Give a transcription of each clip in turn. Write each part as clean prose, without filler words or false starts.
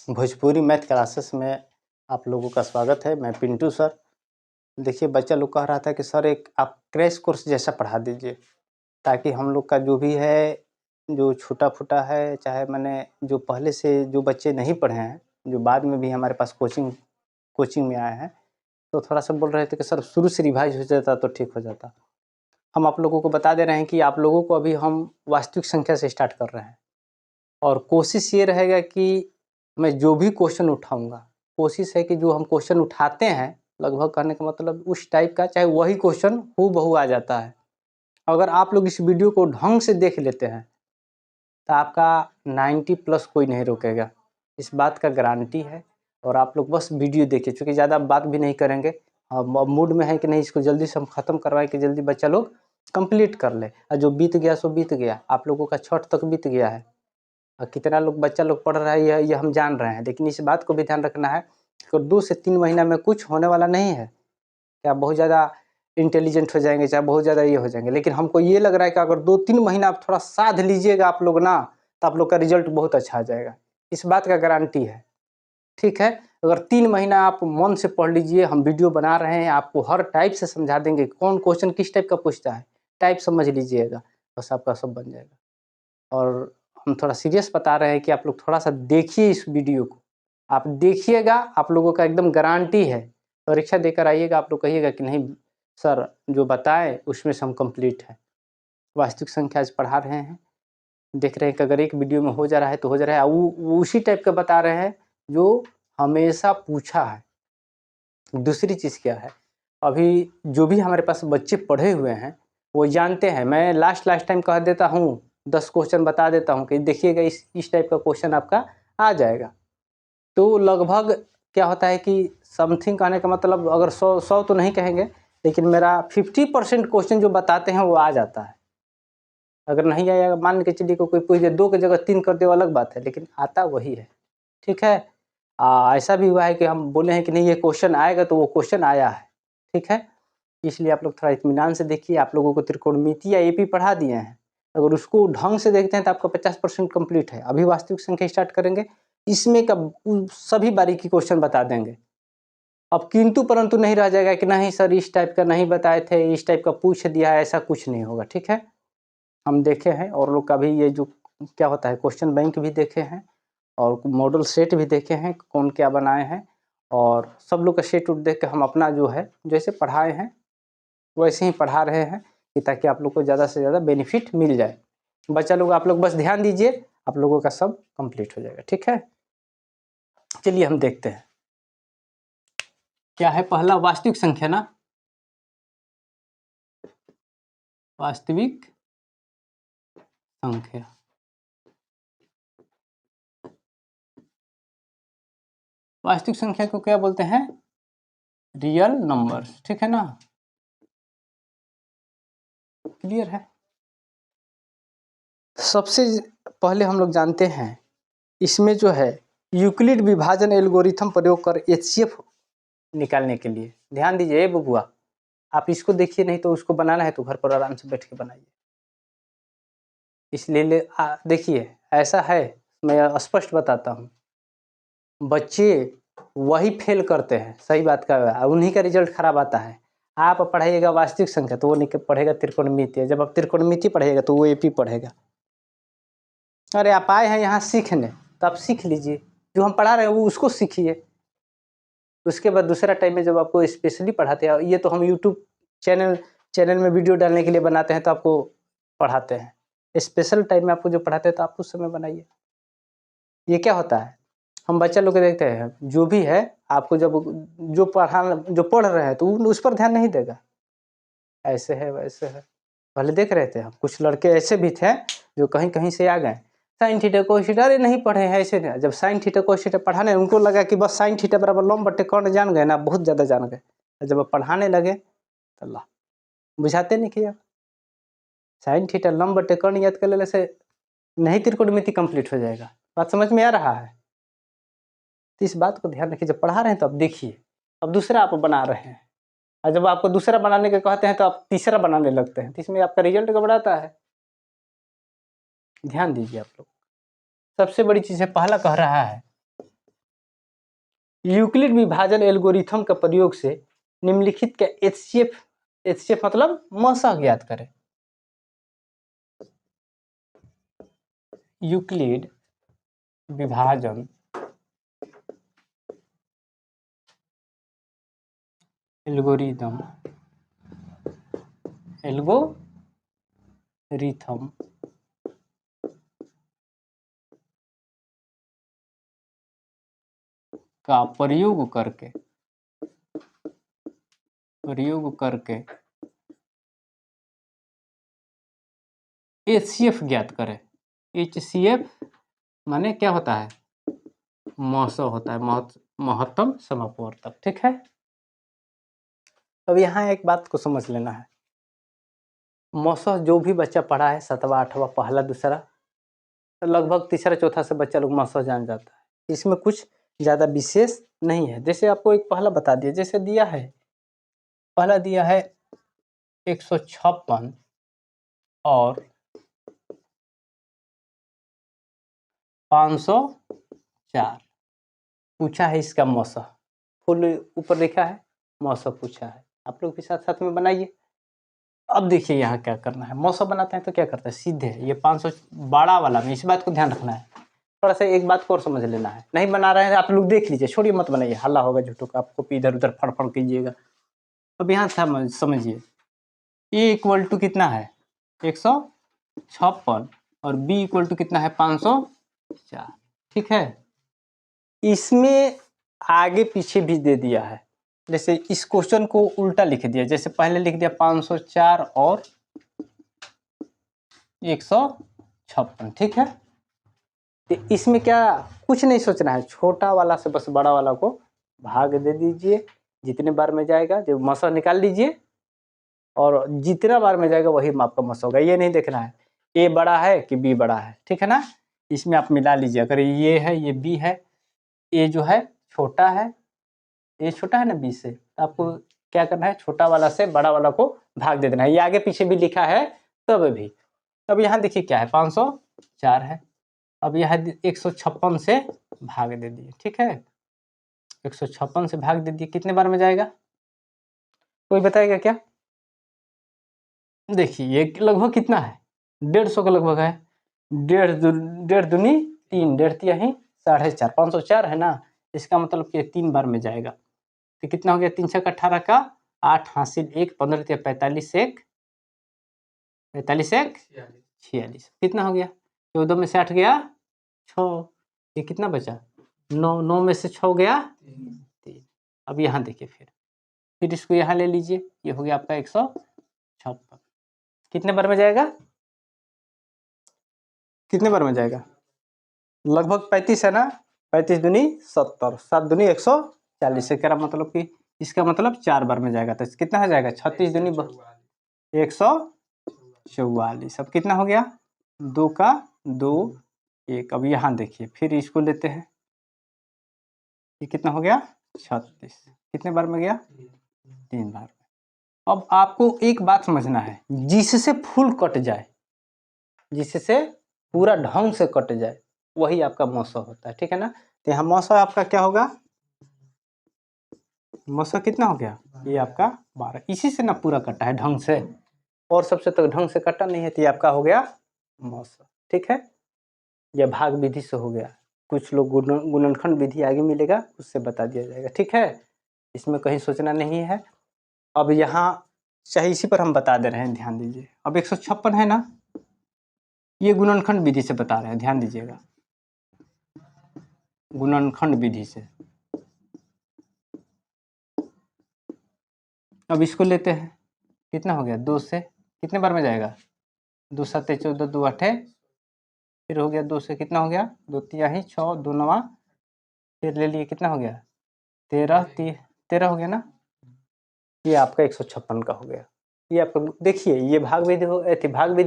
Bhojpuri math classes में आप लोगों का स्वागत है। मैं पिंटू सर। देखिए, बच्चा लोग कह रहा था कि सर एक आप क्रैश कोर्स जैसा पढ़ा दीजिए, ताकि हम लोग का जो भी है, जो छूटा-फूटा है, चाहे मैंने जो पहले से जो बच्चे नहीं पढ़े हैं, जो बाद में भी हमारे पास कोचिंग में आए हैं, तो थोड़ा-सा बोल रहे थे कि सर शुरू से रिवाइज़ हो जाता तो ठीक हो जाता। हम आप लोगों को बता दे रहे हैं कि आप लोगों को अभी हम वास्तविक संख्या से स्टार्ट कर रहे हैं, और कोशिश ये रहेगा कि मैं जो भी क्वेश्चन उठाऊँगा, कोशिश है कि जो हम क्वेश्चन उठाते हैं, लगभग कहने का मतलब उस टाइप का, चाहे वही क्वेश्चन हूबहू आ जाता है। अगर आप लोग इस वीडियो को ढंग से देख लेते हैं, तो आपका 90 प्लस कोई नहीं रोकेगा, इस बात का गारंटी है। और आप लोग बस वीडियो देखिए, चूँकि ज़्यादा बात भी नहीं करेंगे। अब मूड में है कि नहीं, इसको जल्दी से हम ख़त्म करवाएँ कि जल्दी बच्चा लोग कंप्लीट कर ले, और जो बीत गया सो बीत गया। आप लोगों का छठ तक बीत गया है, और कितना लोग बच्चा लोग पढ़ रहा है ये हम जान रहे हैं, लेकिन इस बात को भी ध्यान रखना है कि 2 से 3 महीना में कुछ होने वाला नहीं है कि आप बहुत ज़्यादा इंटेलिजेंट हो जाएंगे, चाहे बहुत ज़्यादा ये हो जाएंगे। लेकिन हमको ये लग रहा है कि अगर 2-3 महीना आप थोड़ा साध लीजिएगा आप लोग ना, तो आप लोग का रिजल्ट बहुत अच्छा आ जाएगा, इस बात का गारंटी है। ठीक है, अगर 3 महीना आप मन से पढ़ लीजिए, हम वीडियो बना रहे हैं, आपको हर टाइप से समझा देंगे, कौन क्वेश्चन किस टाइप का पूछता है, टाइप समझ लीजिएगा, बस आपका सब बन जाएगा। और हम थोड़ा सीरियस बता रहे हैं कि आप लोग थोड़ा-सा देखिए इस वीडियो को। आप देखिएगा, आप लोगों का एकदम गारंटी है। परीक्षा देकर आइएगा, आप लोग कहिएगा कि नहीं सर, जो बताएँ उसमें से हम कंप्लीट हैं। वास्तविक संख्या आज पढ़ा रहे हैं, देख रहे हैं कि अगर एक वीडियो में हो जा रहा है तो हो जा रहा है। वो उसी टाइप का बता रहे हैं जो हमेशा पूछा है। दूसरी चीज़ क्या है, अभी जो भी हमारे पास बच्चे पढ़े हुए हैं, वो जानते हैं। मैं लास्ट टाइम कह देता हूँ, 10 क्वेश्चन बता देता हूँ कि देखिएगा इस टाइप का क्वेश्चन आपका आ जाएगा। तो लगभग क्या होता है कि समथिंग कहने का मतलब, अगर 100 तो नहीं कहेंगे, लेकिन मेरा 50% क्वेश्चन जो बताते हैं वो आ जाता है। अगर नहीं आया, मान के चलिए कोई पूछ दे 2 की जगह 3 कर दे, वो अलग बात है, लेकिन आता वही है। ठीक है, ऐसा भी हुआ है कि हम बोले हैं कि नहीं ये क्वेश्चन आएगा, तो वो क्वेश्चन आया है। ठीक है, इसलिए आप लोग थोड़ा इत्मीनान से देखिए। आप लोगों को त्रिकोणमिति या एपी पढ़ा दिए हैं, अगर उसको ढंग से देखते हैं तो आपका 50% कंप्लीट है। अभी वास्तविक संख्या स्टार्ट करेंगे, इसमें का सभी बारीकी क्वेश्चन बता देंगे। अब किंतु परंतु नहीं रह जाएगा कि नहीं सर इस टाइप का नहीं बताए थे, इस टाइप का पूछ दिया है, ऐसा कुछ नहीं होगा। ठीक है, हम देखे हैं, और लोग का भी ये जो क्या होता है, क्वेश्चन बैंक भी देखे हैं, और मॉडल सेट भी देखे हैं, कौन क्या बनाए हैं, और सब लोग का सेट उट देख के हम अपना जो है जैसे पढ़ाए हैं वैसे ही पढ़ा रहे हैं, कि ताकि आप लोग को ज़्यादा से ज़्यादा बेनिफिट मिल जाए। बच्चा लोग आप लोग बस ध्यान दीजिए, आप लोगों का सब कंप्लीट हो जाएगा। ठीक है, चलिए हम देखते हैं क्या है। पहला वास्तविक संख्या ना, वास्तविक संख्या। वास्तविक संख्या को क्या बोलते हैं, रियल नंबर्स। ठीक है ना, क्लियर है। सबसे पहले हम लोग जानते हैं, इसमें जो है यूक्लिड विभाजन एल्गोरिथम प्रयोग कर एचसीएफ निकालने के लिए, ध्यान दीजिए बबुआ, आप इसको देखिए, नहीं तो उसको बनाना है तो घर पर आराम से बैठ के बनाइए। इसलिए देखिए, ऐसा है, मैं स्पष्ट बताता हूँ, बच्चे वही फेल करते हैं, सही बात का, उन्हीं का रिजल्ट खराब आता है। आप पढ़ाइएगा वास्तविक संख्या तो वो नहीं पढ़ेगा त्रिकोणमिति, जब आप त्रिकोणमिति पढ़ेगा तो वो एपी पढ़ेगा। अरे आप आए हैं यहाँ सीखने, तो आप सीख लीजिए, जो हम पढ़ा रहे हैं वो उसको सीखिए। उसके बाद दूसरा टाइम में जब आपको स्पेशली पढ़ाते हैं, ये तो हम यूट्यूब चैनल में वीडियो डालने के लिए बनाते हैं, तो आपको पढ़ाते हैं। स्पेशल टाइम में आपको जो पढ़ाते हैं तो आप उस समय बनाइए। ये क्या होता है, हम बच्चा लोग को देखते हैं, जो भी है आपको जब जो पढ़ रहे हैं तो उस पर ध्यान नहीं देगा, ऐसे है वैसे है। पहले देख रहे थे हम, कुछ लड़के ऐसे भी थे जो कहीं कहीं से आ गए, साइन थीटा कोस थीटा, अरे नहीं पढ़े हैं ऐसे नहीं। जब साइन थीटा कोस थीटा पढ़ाने, उनको लगा कि बस साइन थीटा बराबर लंब बट्टे कर्ण जान गए ना, बहुत ज़्यादा जान गए। जब आप पढ़ाने लगे तो अल्लाह, बुझाते नहीं किया, साइन थीटा लंब बट्टे कर्ण याद कर लेने से नहीं त्रिकोणमिति कंप्लीट हो जाएगा। बात समझ में आ रहा है, तो इस बात को ध्यान रखिए। जब पढ़ा रहे हैं तो अब देखिए, अब दूसरा आप बना रहे हैं, और जब आपको दूसरा बनाने के कहते हैं तो आप तीसरा बनाने लगते हैं, तो इसमें आपका रिजल्ट गड़बड़ाता है। ध्यान दीजिए आप लोग। सबसे बड़ी चीज़ है, पहला कह रहा है यूक्लिड विभाजन एल्गोरिथम का प्रयोग से निम्नलिखित का एचसीएफ मतलब मौसा ज्ञात करें। यूक्लिड विभाजन एल्गोरिथम का प्रयोग करके एचसीएफ ज्ञात करें। एचसीएफ माने क्या होता है? मौसा होता है, महत्तम समापवर्तक। ठीक है, अब यहाँ एक बात को समझ लेना है। मौसा जो भी बच्चा पढ़ा है 7वां 8वां पहला दूसरा लगभग तीसरा चौथा से बच्चा लोग मौसा जान जाता है। इसमें कुछ ज़्यादा विशेष नहीं है। जैसे आपको एक पहला बता दिया, जैसे दिया है पहला दिया है 156 और 504 पूछा है इसका मौसा। फुल ऊपर लिखा है मौसा पूछा है। आप लोग भी साथ साथ में बनाइए। अब देखिए यहाँ क्या करना है। मौसा बनाते हैं तो क्या करता है, सीधे ये 500 बड़ा वाला में, इस बात को ध्यान रखना है। थोड़ा सा एक बात को और समझ लेना है। नहीं बना रहे हैं आप लोग, देख लीजिए, छोड़िए मत बनाइए, हल्ला होगा झूठो का, आप कॉपी इधर उधर फड़ कीजिएगा। अब यहाँ था समझिए, ए इक्वल टू कितना है 156 और बी इक्वल टू कितना है 504। ठीक है, इसमें आगे पीछे भी दे दिया है। जैसे इस क्वेश्चन को उल्टा लिख दिया, जैसे पहले लिख दिया 504 और 156। ठीक है, तो इसमें क्या कुछ नहीं सोचना है, छोटा वाला से बस बड़ा वाला को भाग दे दीजिए। जितने बार में जाएगा जो मौसा निकाल लीजिए और जितना बार में जाएगा वही आपका मौसा होगा। ये नहीं देखना है ए बड़ा है कि बी बड़ा है। ठीक है ना, इसमें आप मिला लीजिए। अगर ये है ये बी है, ए जो है छोटा है, ए छोटा है ना बी से, तो आपको क्या करना है, छोटा वाला से बड़ा वाला को भाग दे देना है। ये आगे पीछे भी लिखा है तब भी। अब यहाँ देखिए क्या है 504 है। अब यह 156 से भाग दे दिए। ठीक है, 156 से भाग दे दिए, कितने बार में जाएगा कोई बताएगा क्या? देखिए ये लगभग कितना है, 150 का लगभग है। 1.5 दूनी 3, 1.5 तिहाई 4.5, 504 है ना, इसका मतलब कि 3 बार में जाएगा। तो कितना हो गया, 3 छक्का 18 का 8 हासिल 1, 15 तिया 45 1, 45 1 46, कितना हो गया 14 में से 8 गया 6, ये कितना बचा 9, 9 में से 6 गया 3। अब यहाँ देखिए फिर इसको यहाँ ले लीजिए, ये हो गया आपका 156। कितने बार में जाएगा, कितने बार में जाएगा, लगभग 35 है ना, 35 दूनी 70, 7 दूनी 140 से, क्या मतलब कि इसका मतलब 4 बार में जाएगा। तो कितना हो जाएगा 36 दूनी 144। अब कितना हो गया 2 का 2 1। अब यहाँ देखिए फिर इसको लेते हैं, ये कितना हो गया 36, कितने बार में गया 3 बार में। अब आपको एक बात समझना है, जिससे फुल कट जाए, जिससे पूरा ढंग से कट जाए, वही आपका मौसा होता है। ठीक है ना, तो यहाँ मौसा आपका क्या होगा, मौसा कितना हो गया, ये आपका 12। इसी से ना पूरा कटा है ढंग से, और सबसे तो ढंग से कटा नहीं है, तो ये आपका हो गया मौसा। ठीक है, यह भाग विधि से हो गया। कुछ लोग गुणनखंड विधि आगे मिलेगा, उससे बता दिया जाएगा। ठीक है, इसमें कहीं सोचना नहीं है। अब यहाँ चाहे इसी पर हम बता दे रहे हैं, ध्यान दीजिए। अब 156 है ना, ये गुणनखंड विधि से बता रहे हैं, ध्यान दीजिएगा, गुणनखंड विधि से। अब इसको लेते हैं, कितना हो गया 2 से, कितने बार में जाएगा 2 7 14 2 8, फिर हो गया 2 से कितना हो गया 2 तिहाई 6 2 9, फिर ले लिए कितना हो गया 13 हो गया ना, ये आपका 156 का हो गया। ये आपका देखिए, ये भाग विधि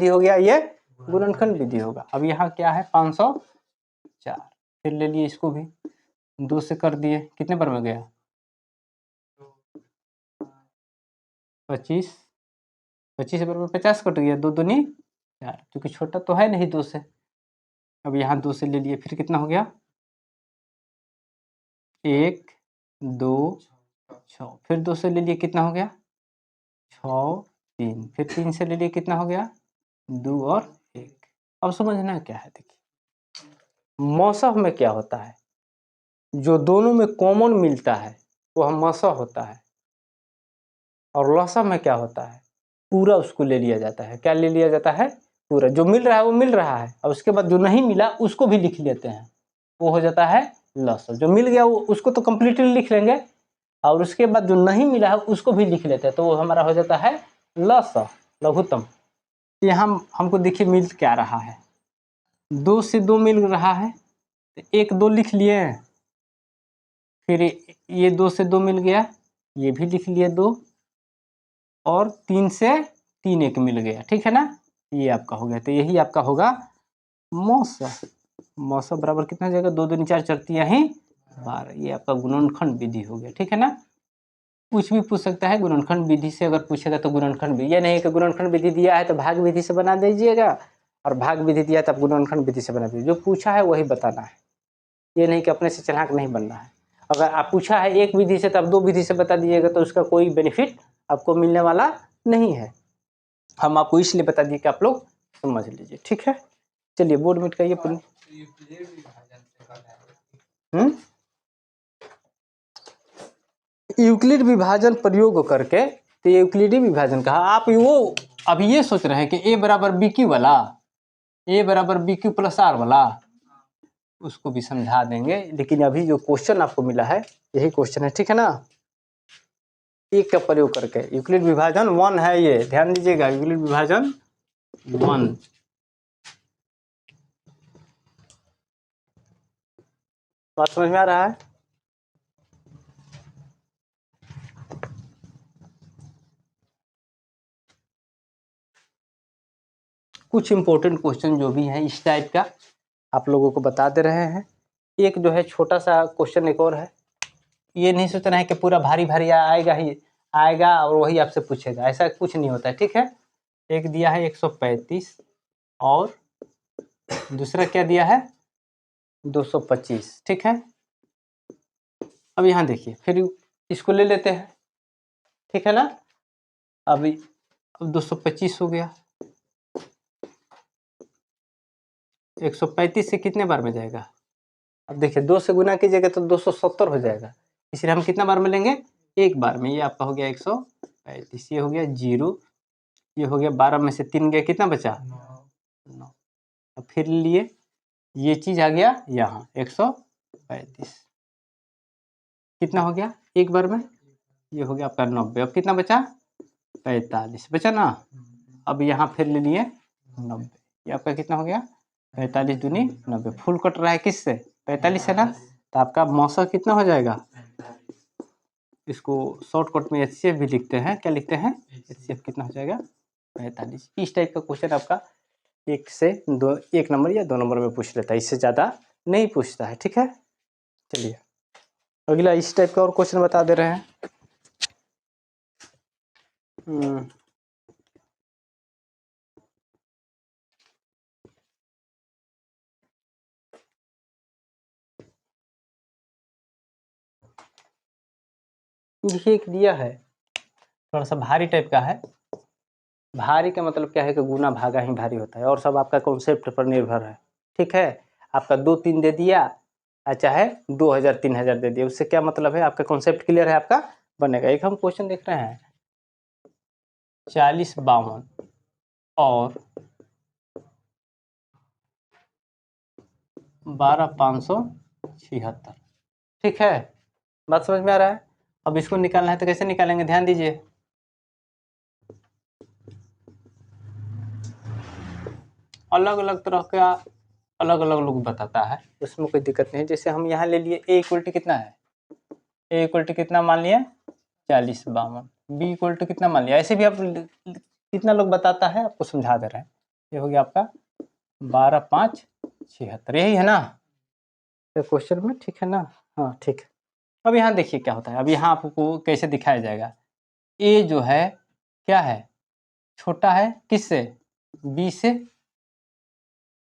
हो गया, ये गुणनखंड विधि होगा। अब यहाँ क्या है 504, फिर ले लिए इसको भी 2 से कर दिए, कितने बार में गया 25 बार में 50 कट गया, 2 दूनी 4, क्योंकि छोटा तो है नहीं 2 से। अब यहाँ 2 से ले लिए, फिर कितना हो गया 1 2 6, फिर 2 से ले लिए कितना हो गया 6 3, फिर 3 से ले लिए कितना हो गया 2 और 1। अब समझना क्या है, देखिए मौसम में क्या होता है, जो दोनों में कॉमन मिलता है वह मौसम होता है, और लौसम में क्या होता है पूरा उसको ले लिया जाता है। क्या ले लिया जाता है पूरा, जो मिल रहा है वो मिल रहा है, और उसके बाद जो नहीं मिला उसको भी लिख लेते हैं, वो हो जाता है लौसम। जो मिल गया वो उसको तो कंप्लीटली लिख लेंगे, और उसके बाद जो नहीं मिला है उसको भी लिख लेते हैं, तो वो हमारा हो जाता है लौसम, लघुत्तम। यहाँ हमको देखिए मिल क्या रहा है, 2 से 2 मिल रहा है, तो 1 2 लिख लिए, फिर ये 2 से 2 मिल गया, ये भी लिख लिए 2, और 3 से 3 1 मिल गया, ठीक है ना, ये आपका हो गया। तो यही आपका होगा मौसम। मौसम बराबर कितना हो जाएगा 2 2 4 चरतियाँ ही 12, ये आपका गुणनखंड विधि हो गया, ठीक है ना। कुछ भी पूछ सकता है गुणनखंड विधि से, अगर पूछेगा तो गुणनखंड विधि, ये नहीं कि गुणनखंड विधि दिया है तो भाग विधि से बना दीजिएगा, और भाग विधि दिया तो आप गुणनखंड विधि से बना दीजिए। जो पूछा है वही बताना है, ये नहीं कि अपने से चालाक नहीं बनना है। अगर आप पूछा है एक विधि से तो आप 2 विधि से बता दीजिएगा, तो उसका कोई बेनिफिट आपको मिलने वाला नहीं है। हम आपको इसलिए बता दिए कि आप लोग समझ लीजिए, ठीक है। चलिए बोर्ड मिट करिए। यूक्लिड विभाजन प्रयोग करके, तो यूक्लिडी विभाजन कहा आप वो अभी ये सोच रहे हैं कि ए बराबर बी क्यू वाला, ए बराबर बी क्यू प्लस आर वाला, उसको भी समझा देंगे, लेकिन अभी जो क्वेश्चन आपको मिला है यही क्वेश्चन है, ठीक है ना। एक का प्रयोग करके यूक्लिड विभाजन 1 है, ये ध्यान दीजिएगा, यूक्लिड विभाजन 1। बात समझ में आ रहा है। कुछ इंपॉर्टेंट क्वेश्चन जो भी है इस टाइप का आप लोगों को बता दे रहे हैं। एक जो है छोटा सा क्वेश्चन एक और है, ये नहीं सोचना है कि पूरा भारी भारी आएगा ही आएगा और वही आपसे पूछेगा, ऐसा कुछ नहीं होता है, ठीक है। एक दिया है 135 और दूसरा क्या दिया है 225, ठीक है। अब यहाँ देखिए फिर इसको ले लेते हैं, ठीक है ना। अब 225 हो गया, 135 से कितने बार में जाएगा, अब देखिए 2 से गुना कीजिएगा तो 270 हो जाएगा, इसलिए हम कितना बार में लेंगे एक बार में। ये आपका हो गया 135, ये हो गया 0, ये हो गया 12 में से 3 गया, कितना बचा 9। अब फिर लिए ये चीज आ गया यहाँ 135, कितना हो गया एक बार में, ये हो गया आपका 90। अब कितना बचा 45 बचा ना। अब यहाँ फिर ले लिए 90, ये आपका कितना हो गया 45 दूनी 90, फुल कट रहा है किससे 45 है ना, तो आपका मौसम कितना हो जाएगा, इसको शॉर्टकट में HCF भी लिखते हैं, क्या लिखते हैं HCF, कितना हो जाएगा 45। इस टाइप का क्वेश्चन आपका 1 से 2 1 नंबर या 2 नंबर में पूछ लेता है, इससे ज़्यादा नहीं पूछता है, ठीक है। चलिए अगला इस टाइप का और क्वेश्चन बता दे रहे हैं। देखिए एक दिया है थोड़ा सा भारी टाइप का है, भारी का मतलब क्या है कि गुना भागा ही भारी होता है, और सब आपका कॉन्सेप्ट पर निर्भर है, ठीक है। आपका 2 3 दे दिया, चाहे 2000 3000 दे दिया, उससे क्या मतलब है, आपका कॉन्सेप्ट क्लियर है, आपका बनेगा। एक हम क्वेश्चन देख रहे हैं 40 52 और 12 576, ठीक है, बात समझ में आ रहा है। अब इसको निकालना है तो कैसे निकालेंगे, ध्यान दीजिए। अलग अलग तरह का अलग अलग लोग बताता है, उसमें कोई दिक्कत नहीं। जैसे हम यहाँ ले लिए ए इक्वल टू कितना है, ए इक्वल टू कितना मान लिया 40 52, बी इक्वल टू कितना मान लिया, ऐसे भी आप कितना लोग बताता है आपको समझा दे रहे हैं। ये हो गया आपका 12 5 76, यही है ना क्वेश्चन में, ठीक है ना। हाँ ठीक है। अब यहाँ देखिए क्या होता है, अब यहाँ आपको कैसे दिखाया जाएगा, ए जो है क्या है छोटा है किससे बी से,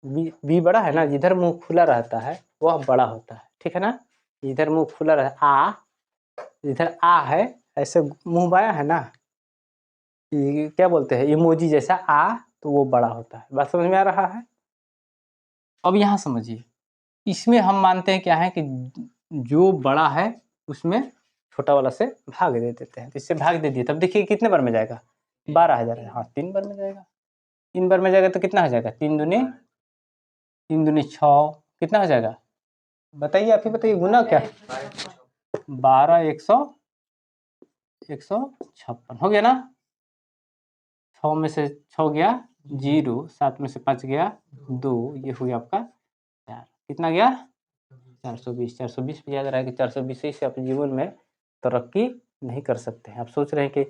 बी बड़ा है ना, जिधर मुंह खुला रहता है वह बड़ा होता है, ठीक है ना। इधर मुंह खुला रहे आ इधर आ है, ऐसे मुंह बाया है ना, ये क्या बोलते हैं इमोजी जैसा आ, तो वो बड़ा होता है। बात समझ में आ रहा है? अब यहाँ समझिए, इसमें हम मानते हैं क्या है कि जो बड़ा है उसमें छोटा वाला से भाग दे देते हैं, तो इससे भाग दे दिए, तब देखिए कितने बार में जाएगा, 12,000 है। हाँ 3 बार में जाएगा, 3 बार में जाएगा तो कितना हो जाएगा, 3 दूनी 6, कितना हो जाएगा बताइए, आप ही बताइए, गुना क्या, 12 156 हो गया ना। 6 में से 6 गया 0, 7 में से 5 गया 2, ये हो गया आपका 4, कितना गया 420। 420 पे याद रहा है कि 420 से अपने जीवन में तरक्की नहीं कर सकते हैं। आप सोच रहे हैं कि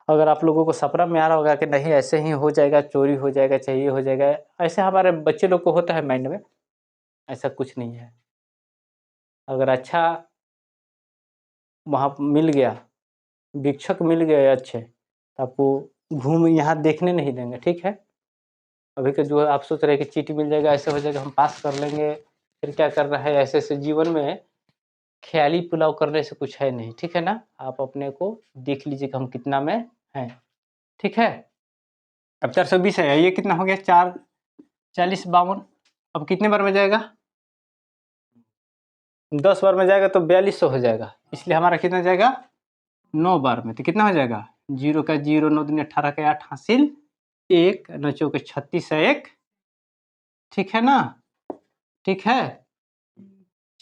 अगर आप लोगों को सपना में आ रहा होगा कि नहीं ऐसे ही हो जाएगा, चोरी हो जाएगा, चाहिए हो जाएगा, ऐसे हमारे बच्चे लोग को होता है माइंड में, ऐसा कुछ नहीं है। अगर अच्छा वहाँ मिल गया, भिक्षक मिल गए अच्छे, तो आपको घूम यहाँ देखने नहीं देंगे, ठीक है। अभी का जो है आप सोच रहे हैं कि चीटी मिल जाएगा, ऐसे हो जाएगा, हम पास कर लेंगे, फिर क्या करना है, ऐसे ऐसे जीवन में ख्याली पुलाव करने से कुछ है नहीं, ठीक है ना। आप अपने को देख लीजिए कि हम कितना में हैं, ठीक है। अब 420 है, ये कितना हो गया 4 40 52, अब कितने बार में जाएगा, 10 बार में जाएगा तो 4200 हो जाएगा, इसलिए हमारा कितना जाएगा 9 बार में, तो कितना हो जाएगा 0 का 0, 9 दूनी 18 का 8 हासिल 1, 9 चौके 36 है 1, ठीक है ना, ठीक है।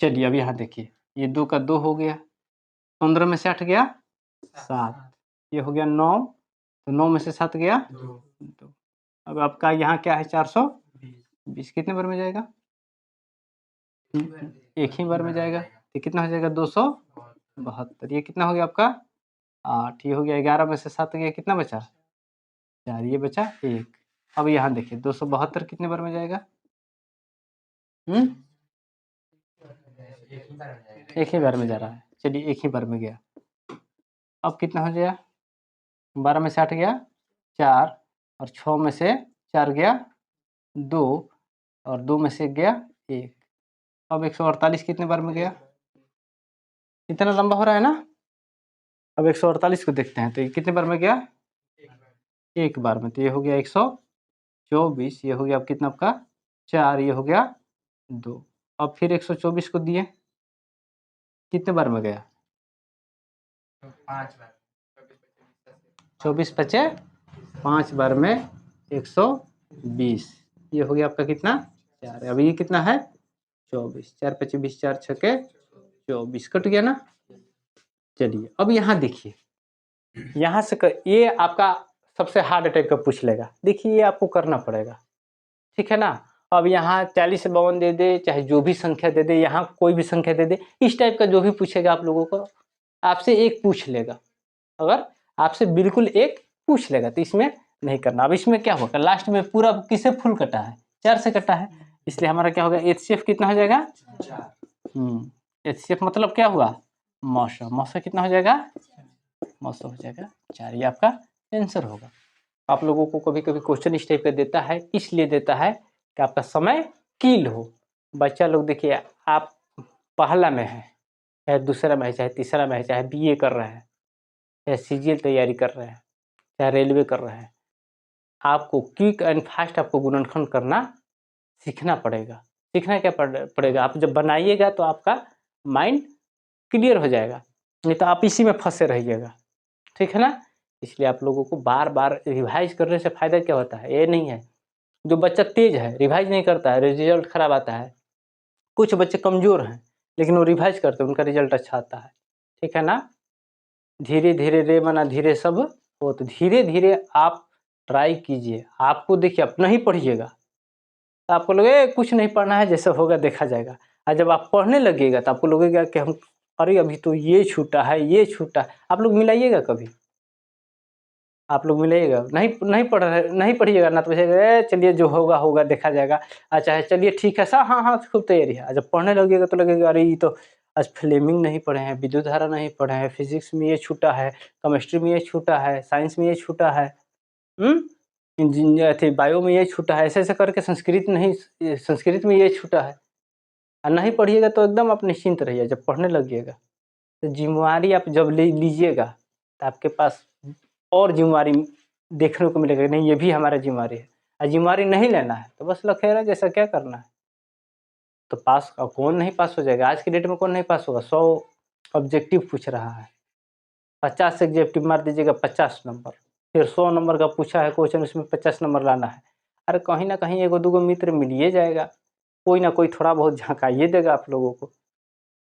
चलिए अब यहाँ देखिए, ये 2 का 2 हो गया, 15 में से 8 गया 7, ये हो गया 9, तो 9 में से 7 गया 2। अब आपका यहाँ क्या है 420, कितने बार में जाएगा, एक ही बार में जाएगा, तो कितना हो जाएगा 272, ये कितना हो गया आपका 8, ये हो गया 11 में से 7 गया, कितना बचा 4, ये बचा 1। अब यहाँ देखिए 272 कितने बार में जाएगा, एक ही बार में जा रहा है, चलिए एक ही बार में गया। अब कितना हो जाएगा, 12 में से 8 गया 4, और 6 में से 4 गया 2, और 2 में से 1 गया 1। अब 148 कितने बार में गया, इतना लंबा हो रहा है ना। अब 148 को देखते हैं, तो ये कितने बार में गया, एक बार में, तो ये हो गया 124, ये हो गया अब कितना आपका 4, ये हो गया 2। अब फिर 124 को दिए, कितने बार में गया, 5 बार, 24 बचे 5 बार में 120, ये हो गया आपका कितना 4, अब ये कितना है 24, 4 25 20, 4 छके 24, कट गया ना। चलिए अब यहाँ देखिए, यहाँ से ये आपका सबसे हार्ड टाइप का पूछ लेगा, देखिए ये आपको करना पड़ेगा, ठीक है ना। अब यहाँ 40 से 52 दे दे, चाहे जो भी संख्या दे दे, यहाँ कोई भी संख्या दे दे, इस टाइप का जो भी पूछेगा आप लोगों को, आपसे एक पूछ लेगा, अगर आपसे बिल्कुल एक पूछ लेगा तो इसमें नहीं करना। अब इसमें क्या होगा, लास्ट में पूरा किससे फुल कटा है, 4 से कटा है, इसलिए हमारा क्या होगा एचसीएफ कितना हो जाएगा 4। एचसीएफ मतलब क्या हुआ, मौसम, मौसम कितना हो जाएगा, मौसम हो जाएगा 4, ये आपका आंसर होगा। आप लोगों को कभी कभी क्वेश्चन इस टाइप का देता है, इसलिए देता है कि आपका समय कील हो। बच्चा लोग देखिए, आप पहला में है, चाहे दूसरा में है, चाहे तीसरा में है, चाहे बीए कर रहे हैं, चाहे सीजीएल तैयारी कर रहे हैं, चाहे रेलवे कर रहे हैं, आपको क्विक एंड फास्ट आपको गुणनखंड करना सीखना पड़ेगा। सीखना क्या पड़ेगा, आप जब बनाइएगा तो आपका माइंड क्लियर हो जाएगा, नहीं तो आप इसी में फंसे रहिएगा, ठीक है ना। इसलिए आप लोगों को बार बार रिवाइज करने से फ़ायदा क्या होता है, ये नहीं है जो बच्चा तेज है रिवाइज नहीं करता है रिजल्ट खराब आता है, कुछ बच्चे कमज़ोर हैं लेकिन वो रिवाइज करते हैं उनका रिजल्ट अच्छा आता है, ठीक है ना। धीरे धीरे रे मना धीरे सब हो, तो धीरे धीरे आप ट्राई कीजिए। आपको देखिए, आप नहीं पढ़िएगा तो आपको लगे कुछ नहीं पढ़ना है, जैसे होगा देखा जाएगा, और जब आप पढ़ने लगेगा तो आपको लगेगा कि हम अरे अभी तो ये छूटा है, ये छूटा है। आप लोग मिलाइएगा, कभी आप लोग मिलाइएगा, नहीं नहीं पढ़ रहे, नहीं पढ़िएगा ना, तो चलिए जो होगा होगा देखा जाएगा, अच्छा है चलिए ठीक है सर, हाँ हाँ खूब तैयारी है। जब पढ़ने लगेगा तो लगेगा अरे ये तो आज फ्लेमिंग नहीं पढ़े हैं, विद्युत धारा नहीं पढ़े हैं, फिजिक्स में ये छूटा है, केमिस्ट्री में ये छूटा है, साइंस में ये छूटा है, इंजीनियर थे बायो में ये छूटा है, ऐसे ऐसे करके संस्कृत नहीं, संस्कृत में ये छूटा है। और नहीं पढ़िएगा तो एकदम आप निश्चिंत रहिए, जब पढ़ने लगिएगा तो जिम्मेवारी आप जब लीजिएगा तो आपके पास और जिम्मेवारी देखने को मिलेगा, नहीं ये भी हमारा जिम्मेवारी है। और जिम्मेवारी नहीं लेना है तो बस लखेरा जैसा क्या करना है। तो पास कौन नहीं पास हो जाएगा, आज की डेट में कौन नहीं पास होगा। 100 ऑब्जेक्टिव पूछ रहा है, 50 ऑब्जेक्टिव मार दीजिएगा 50 नंबर, फिर 100 नंबर का पूछा है क्वेश्चन, उसमें 50 नंबर लाना है। अरे कहीं ना कहीं एगो दूगो मित्र मिलिए जाएगा, कोई ना कोई थोड़ा बहुत झकाइए देगा आप लोगों को,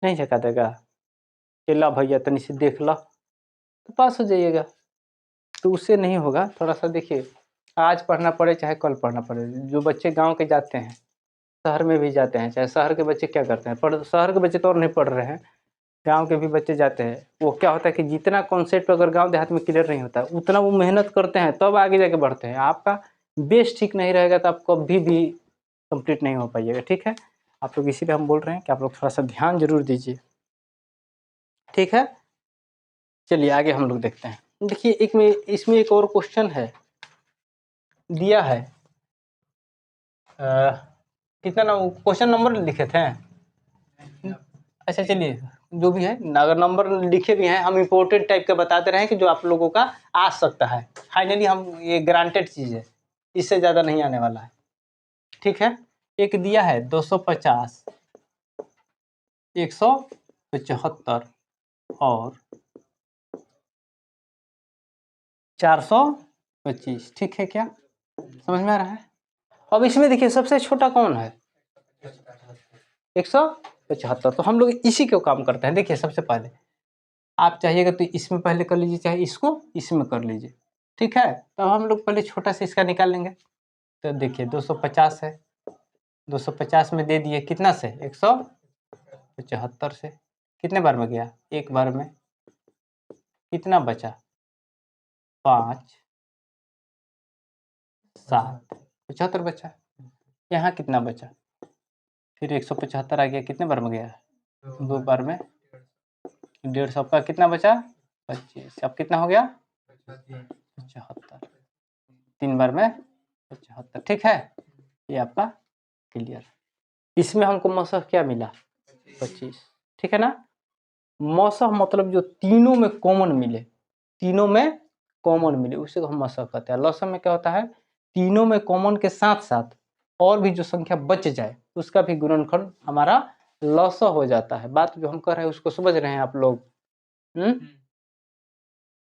नहीं झका देगा। ला भैया तनी से देख ला तो पास हो जाइएगा। तो उससे नहीं होगा, थोड़ा सा देखिए, आज पढ़ना पड़े चाहे कल पढ़ना पड़े। जो बच्चे गांव के जाते हैं, शहर में भी जाते हैं, चाहे शहर के बच्चे क्या करते हैं, शहर के बच्चे तो और नहीं पढ़ रहे हैं, गांव के भी बच्चे जाते हैं। वो क्या होता है कि जितना कॉन्सेप्ट अगर गांव देहात में क्लियर नहीं होता है, उतना वो मेहनत करते हैं तब आगे जाके बढ़ते हैं। आपका बेस ठीक नहीं रहेगा तो आप कभी भी कंप्लीट नहीं हो पाइएगा, ठीक है। आप लोग इसीलिए हम बोल रहे हैं कि आप लोग थोड़ा सा ध्यान जरूर दीजिए, ठीक है। चलिए आगे हम लोग देखते हैं। देखिए इसमें एक और क्वेश्चन है दिया है, कितना क्वेश्चन नंबर लिखे थे। अच्छा चलिए जो भी है, अगर नंबर लिखे भी हैं हम इम्पोर्टेंट टाइप का बताते रहे कि जो आप लोगों का आ सकता है। फाइनली हम ये ग्रांटेड चीज़ है, इससे ज़्यादा नहीं आने वाला है, ठीक है। एक दिया है 250, 175 और 425, ठीक है क्या, समझ में आ रहा है। अब इसमें देखिए सबसे छोटा कौन है, 175। तो हम लोग इसी को काम करते हैं। देखिए सबसे पहले आप चाहिएगा तो इसमें पहले कर लीजिए, चाहे इसको इसमें कर लीजिए, ठीक है। तो हम लोग पहले छोटा से इसका निकाल लेंगे। तो देखिए 250 है, 250 में दे दिए कितना से, 175 से। कितने बार में गया, एक बार में। कितना बचा, 5 7 75 बचा। यहाँ कितना बचा, फिर 175 आ गया, कितने बार में गया, 2 बार में। 150 का कितना बचा, 25। अब कितना हो गया, 75, 3 बार में 75, ठीक है। ये आपका क्लियर। इसमें हमको मौसम क्या मिला, 25, ठीक है ना। मौसम मतलब जो तीनों में कॉमन मिले, तीनों में कॉमन मिले उसे हम मौसम कहते हैं। लौसम में क्या होता है, तीनों में कॉमन के साथ साथ और भी जो संख्या बच जाए उसका भी गुणनखंड हमारा लौसा हो जाता है। बात जो हम कर रहे हैं उसको समझ रहे हैं आप लोग।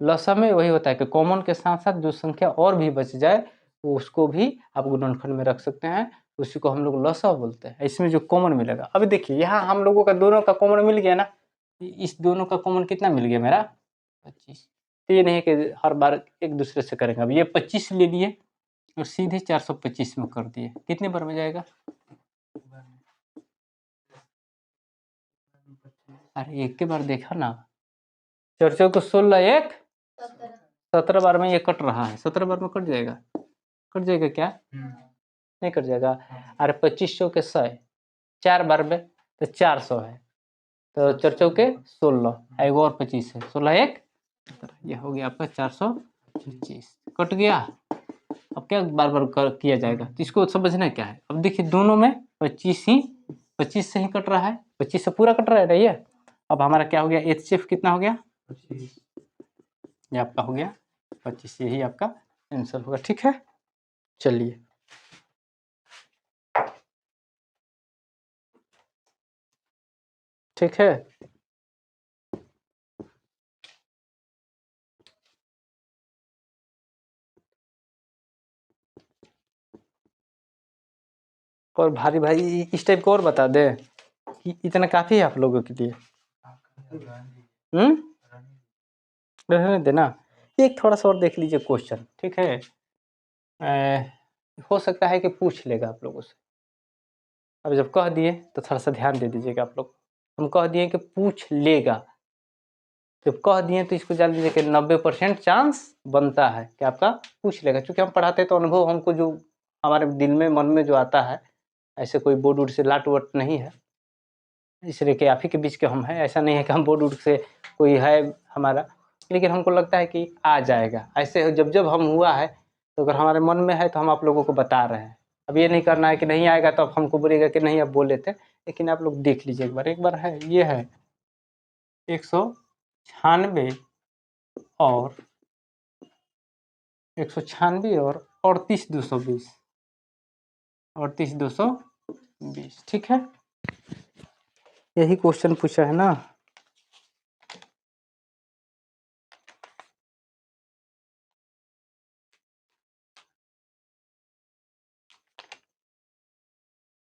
लौसा में वही होता है कि कॉमन के साथ साथ जो संख्या और भी बच जाए वो उसको भी आप गुणनखंड में रख सकते हैं, उसी को हम लोग लौसा बोलते हैं। इसमें जो कॉमन मिलेगा, अभी देखिए यहाँ हम लोगों का दोनों का कॉमन मिल गया ना, इस दोनों का कॉमन कितना मिल गया मेरा, 25। तो ये नहीं कि हर बार एक दूसरे से करेंगे। अब ये 25 ले लिए और सीधे 425 में कर दिए, कितने बार में जाएगा, अरे एक के बार देखा ना, चर्चों को 16 1 17 बार में ये कट रहा है, 17 बार में कट जाएगा, कट जाएगा क्या, नहीं कट जाएगा। अरे 2500 के 100, 4 बार में तो 400 है, तो चर्चों के 16 एगो और 25 है, 16 1 ये हो गया आपका 425, कट गया। अब क्या बार बार किया जाएगा, तो इसको समझना क्या है। अब देखिए दोनों में 25 से ही कट रहा है, 25 से पूरा कट रहा है ये। अब हमारा क्या हो गया, एचसीएफ कितना हो गया, ये आपका हो गया 25, यही आपका आंसर होगा, ठीक है। चलिए ठीक है। और भारी भाई इस टाइप को और बता दे कि इतना काफी है आप लोगों के लिए। रहने देना, एक थोड़ा सा और देख लीजिए क्वेश्चन, ठीक है। हो सकता है कि पूछ लेगा आप लोगों से। अब जब कह दिए तो थोड़ा सा ध्यान दे दीजिएगा आप लोग। हम कह दिए कि पूछ लेगा, जब कह दिए तो इसको जान लीजिए कि 90% चांस बनता है कि आपका पूछ लेगा। क्योंकि हम पढ़ाते तो अनुभव हमको जो हमारे दिल में मन में जो आता है, ऐसे कोई बोर्ड वोर्ड से लाट वट नहीं है, इसलिए कि आप ही के बीच के हम हैं। ऐसा नहीं है कि हम बोर्ड वोर्ड से कोई है हमारा, लेकिन हमको लगता है कि आ जाएगा। ऐसे जब जब हम हुआ है तो अगर हमारे मन में है तो हम आप लोगों को बता रहे हैं। अब ये नहीं करना है कि नहीं आएगा तो आप हमको बोलिएगा कि नहीं आप बोले थे, लेकिन आप लोग देख लीजिए एक बार है ये है 196 और 196 और 38,220, 38,220, ठीक है। यही क्वेश्चन पूछा है ना।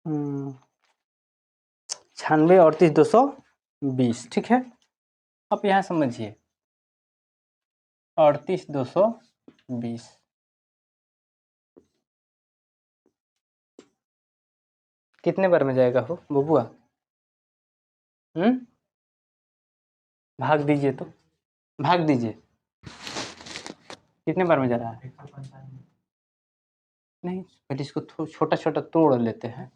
हम्म, 96 और 38,220, ठीक है। अब यहाँ समझिए 38,220 कितने बार में जाएगा हो बबुआ? भाग दीजिए तो, भाग दीजिए, कितने बार में जा रहा है? 195। नहीं, पहले इसको छोटा छोटा तोड़ लेते हैं।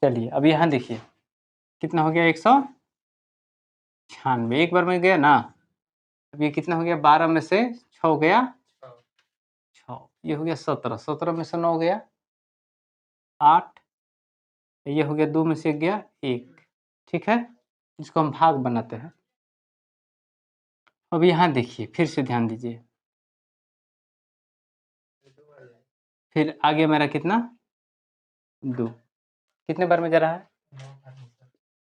चलिए अब यहाँ देखिए कितना हो गया, 196 एक बार में गया ना। अब ये कितना हो गया, 12 में से 6 गया 6, ये हो गया 17, 17 में से 9 गया 8, ये हो गया 2 में से 1 गया 1, ठीक है। इसको हम भाग बनाते हैं। अब यहाँ देखिए फिर से ध्यान दीजिए, फिर आगे मेरा कितना 2, कितने बार में जा रहा है?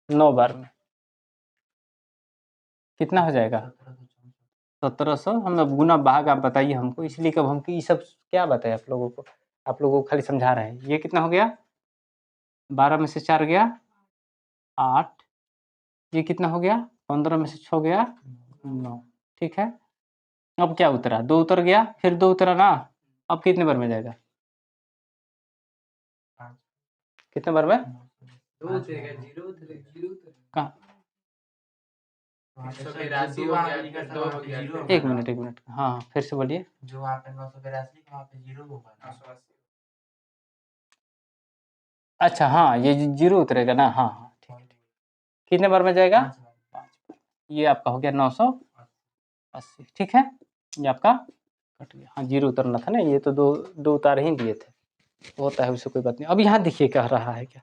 9 बार में। कितना हो जाएगा? 1700। हम अब गुना भाग आप बताइए हमको, इसलिए कब हम ये सब क्या बताए आप लोगों को, आप लोगों को खाली समझा रहे हैं। ये कितना हो गया, 12 में से 4 गया 8, ये कितना हो गया, 15 में से 6 गया 9, ठीक है। अब क्या उतरा, 2 उतर गया, फिर 2 उतरा ना। अब कितने बार में जाएगा, कितने बार में? 2 उतरेगा, 0 उतरेगा, 0 उतरेगा। कहाँ? 182 वहाँ पे लिखा था, वहाँ पे 0 एक मिनट, हाँ फिर से बोलिए। जो वहाँ पे 982 लिखा वहाँ पे 0 होगा, 980। अच्छा हाँ, ये 0 उतरेगा ना, हाँ हाँ ठीक है। कितने बार में जाएगा? 5 बार। ये आपका हो गया 980, ठीक है। ये आपका कट गया, हाँ 0 उतरना था ना, ये तो दो उतार ही दिए थे, तो होता है, उससे कोई बात नहीं। अब यहाँ देखिए कह रहा है क्या,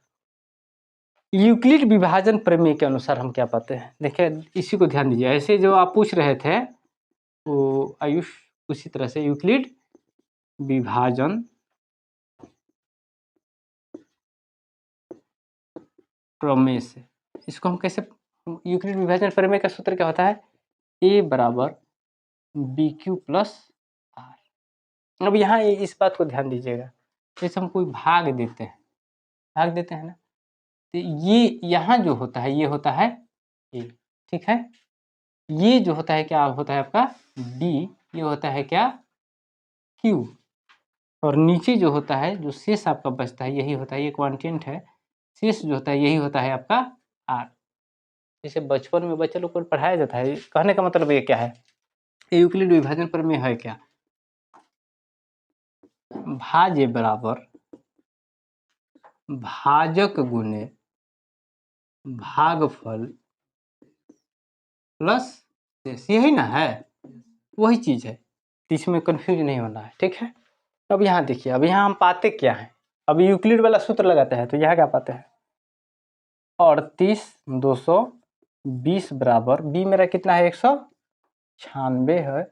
यूक्लिड विभाजन प्रमेय के अनुसार हम क्या पाते हैं, देखिए इसी को ध्यान दीजिए। ऐसे जो आप पूछ रहे थे वो आयुष, उसी तरह से यूक्लिड विभाजन प्रमेय से, इसको हम कैसे, यूक्लिड विभाजन प्रमेय का सूत्र क्या होता है, a बराबर बी क्यू प्लस आर। अब यहाँ इस बात को ध्यान दीजिएगा, जैसे हम कोई भाग देते हैं ना, तो ये यहाँ जो होता है ये होता है a, ठीक है। ये जो होता है क्या होता है आपका d, ये होता है क्या q, और नीचे जो होता है जो शेष आपका बचता है यही होता है, ये क्वांटिएंट है, शेष जो होता है यही होता है आपका r। जैसे बचपन में बच्चे लोग को पढ़ाया जाता है, कहने का मतलब ये क्या है, यूक्लिड विभाजन प्रमेय है क्या, भाज्य बराबर भाजक गुने भागफल प्लस शेष, यही ना है, वही चीज है, इसमें कंफ्यूज नहीं होना है, ठीक है। अब यहाँ देखिए, अब यहाँ हम पाते क्या है, अब यूक्लिड वाला सूत्र लगाते हैं तो यहाँ क्या पाते हैं, 38,220 बराबर बी मेरा कितना है 196 है,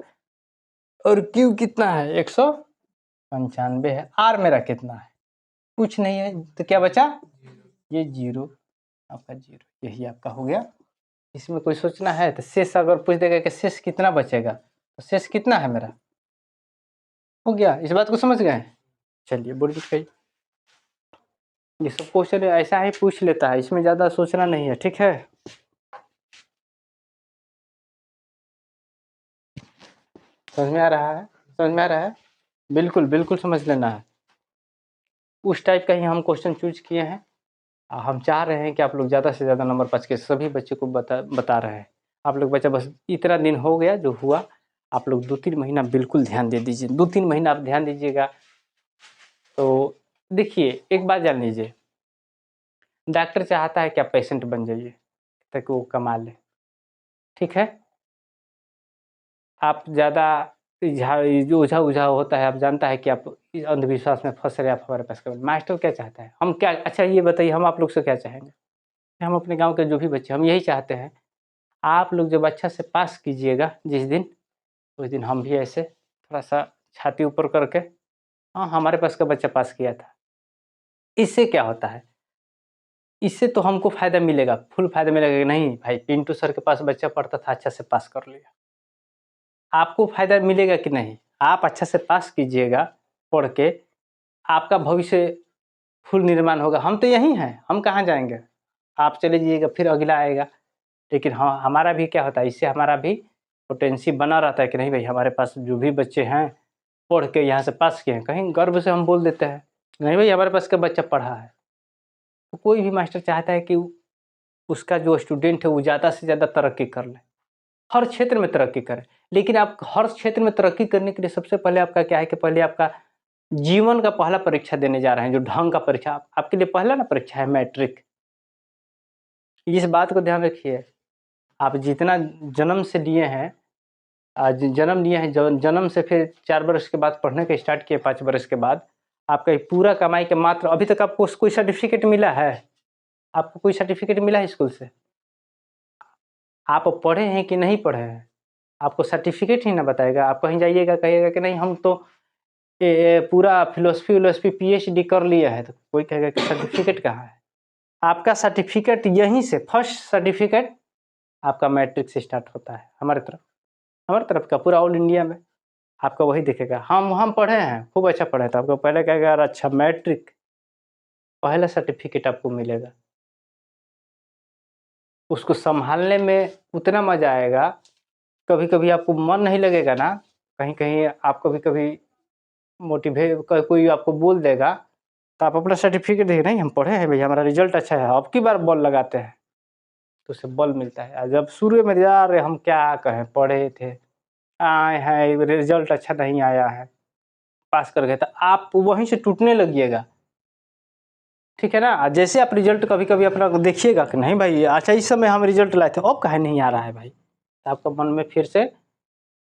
और क्यू कितना है 195 है, आर मेरा कितना है कुछ नहीं है, तो क्या बचा, ये 0, आपका 0, यही आपका हो गया। इसमें कोई सोचना है तो शेष अगर पूछ देगा कि शेष कितना बचेगा, तो शेष कितना है मेरा, हो गया, इस बात को समझ गए। चलिए बोलिए कही, ये सब क्वेश्चन ऐसा ही पूछ लेता है, इसमें ज़्यादा सोचना नहीं है, ठीक है। समझ में आ रहा है, समझ में आ रहा है, बिल्कुल बिल्कुल समझ लेना है। उस टाइप का ही हम क्वेश्चन चूज किए हैं, हम चाह रहे हैं कि आप लोग ज़्यादा से ज़्यादा नंबर पास के सभी बच्चों को बता रहे हैं। आप लोग बच्चा बस इतना दिन हो गया जो हुआ, आप लोग 2-3 महीना बिल्कुल ध्यान दे दीजिए, 2-3 महीना आप ध्यान दीजिएगा। तो देखिए एक बात जान लीजिए, डॉक्टर चाहता है कि आप पेशेंट बन जाइए ताकि वो कमा ले, ठीक है। आप ज़्यादा जो उलझा होता है, आप जानता है कि आप इस अंधविश्वास में फंस रहे, आप हमारे पास केवल मास्टर क्या चाहता है, हम क्या, अच्छा ये बताइए हम आप लोग से क्या चाहेंगे, हम अपने गांव के जो भी बच्चे, हम यही चाहते हैं आप लोग जब अच्छा से पास कीजिएगा जिस दिन, उस दिन हम भी ऐसे थोड़ा सा छाती ऊपर करके, हाँ हमारे पास का बच्चा पास किया था। इससे क्या होता है, इससे तो हमको फ़ायदा मिलेगा, फुल फ़ायदा मिलेगा कि नहीं भाई पिंटू सर के पास बच्चा पढ़ता था, अच्छा से पास कर लिया। आपको फ़ायदा मिलेगा कि नहीं, आप अच्छा से पास कीजिएगा पढ़ के, आपका भविष्य फुल निर्माण होगा। हम तो यहीं हैं, हम कहाँ जाएंगे, आप चले जाइएगा फिर अगला आएगा। लेकिन हाँ हमारा भी क्या होता है, इससे हमारा भी पोटेंसी बना रहता है कि नहीं भाई हमारे पास जो भी बच्चे हैं पढ़ के यहाँ से पास किए हैं, कहीं गर्व से हम बोल देते हैं नहीं भाई हमारे पास का बच्चा पढ़ा है। तो कोई भी मास्टर चाहता है कि उसका जो स्टूडेंट है वो ज़्यादा से ज़्यादा तरक्की कर ले, हर क्षेत्र में तरक्की करे। लेकिन आप हर क्षेत्र में तरक्की करने के लिए सबसे पहले आपका क्या है कि पहले आपका जीवन का पहला परीक्षा देने जा रहे हैं, जो ढंग का परीक्षा आपके लिए पहला ना परीक्षा है मैट्रिक। इस बात को ध्यान रखिए, आप जितना जन्म से लिए हैं, आज जन्म लिए हैं, जन्म से फिर 4 वर्ष के बाद पढ़ने का स्टार्ट किए, 5 वर्ष के बाद आपका ये पूरा कमाई के मात्र अभी तक आपको कोई सर्टिफिकेट मिला है? आपको कोई सर्टिफिकेट मिला है स्कूल से? आप पढ़े हैं कि नहीं पढ़े हैं, आपको सर्टिफिकेट ही ना बताएगा। आप कहीं जाइएगा कहिएगा कि नहीं हम तो पूरा फिलोसफी पीएचडी कर लिया है, तो कोई कहेगा कि सर्टिफिकेट कहाँ है? आपका सर्टिफिकेट यहीं से, फर्स्ट सर्टिफिकेट आपका मैट्रिक से स्टार्ट होता है। हमारे तरफ का पूरा ऑल इंडिया में आपका वही दिखेगा। हम पढ़े हैं, खूब अच्छा पढ़े, तो आपको पहले कहेगा यार अच्छा मैट्रिक, पहला सर्टिफिकेट आपको मिलेगा। उसको संभालने में उतना मज़ा आएगा, कभी-कभी आपको मन नहीं लगेगा ना, कहीं-कहीं आप कभी-कभी कोई आपको बोल देगा, तो आप अपना सर्टिफिकेट देखिए, नहीं हम पढ़े हैं भई, हमारा रिज़ल्ट अच्छा है, अब की बार बॉल लगाते हैं, तो उससे बल मिलता है। जब शुरू में यार हम क्या कहें, पढ़े थे, आए हैं रिज़ल्ट अच्छा नहीं आया है, पास कर गए, तो आप वहीं से टूटने लगिएगा, ठीक है ना? जैसे आप रिज़ल्ट कभी-कभी अपना देखिएगा कि नहीं भाई अच्छा इस समय हम रिज़ल्ट लाए थे, अब काहे नहीं आ रहा है भाई? तो आपका मन में फिर से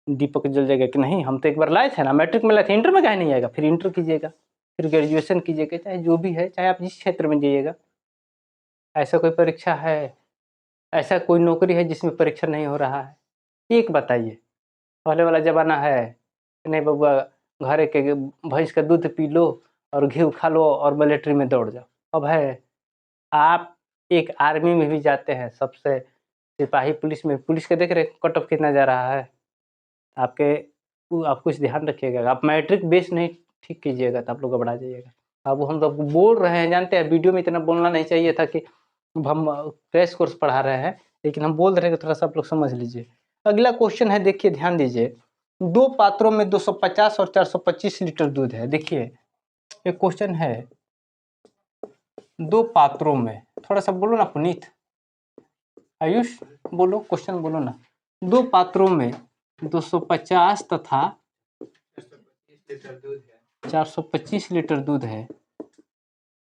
दीपक जल जाएगा कि नहीं हम तो एक बार लाए थे ना, मैट्रिक में लाए थे, इंटर में काहे नहीं आएगा? फिर इंटर कीजिएगा, फिर ग्रेजुएशन कीजिएगा, चाहे जो भी है, चाहे आप जिस क्षेत्र में जाइएगा। ऐसा कोई परीक्षा है, ऐसा कोई नौकरी है जिसमें परीक्षा नहीं हो रहा है? एक बताइए। पहले वाला ज़माना है, नहीं बबुआ घरे के भैंस का दूध पी लो और घी खा लो और मिलिट्री में दौड़ जाओ। अब है, आप एक आर्मी में भी जाते हैं, सबसे सिपाही पुलिस में, पुलिस के देख रहे हैं कट ऑफ कितना जा रहा है? आपके आप कुछ ध्यान रखिएगा, आप मैट्रिक बेस नहीं ठीक कीजिएगा तो आप लोग घबरा जाइएगा। अब हम तो बोल रहे हैं, जानते हैं वीडियो में इतना बोलना नहीं चाहिए था कि हम क्रैश कोर्स पढ़ा रहे हैं, लेकिन हम बोल रहे हैं कि थोड़ा-सा आप लोग समझ लीजिए। अगला क्वेश्चन है, देखिए ध्यान दीजिए, 2 पात्रों में 250 और 425 लीटर दूध है। देखिए, एक क्वेश्चन है, 2 पात्रों में, थोड़ा-सा बोलो ना पुनीत, आयुष बोलो, क्वेश्चन बोलो ना। 2 पात्रों में 250 तथा 425 लीटर दूध है। 425 लीटर दूध है।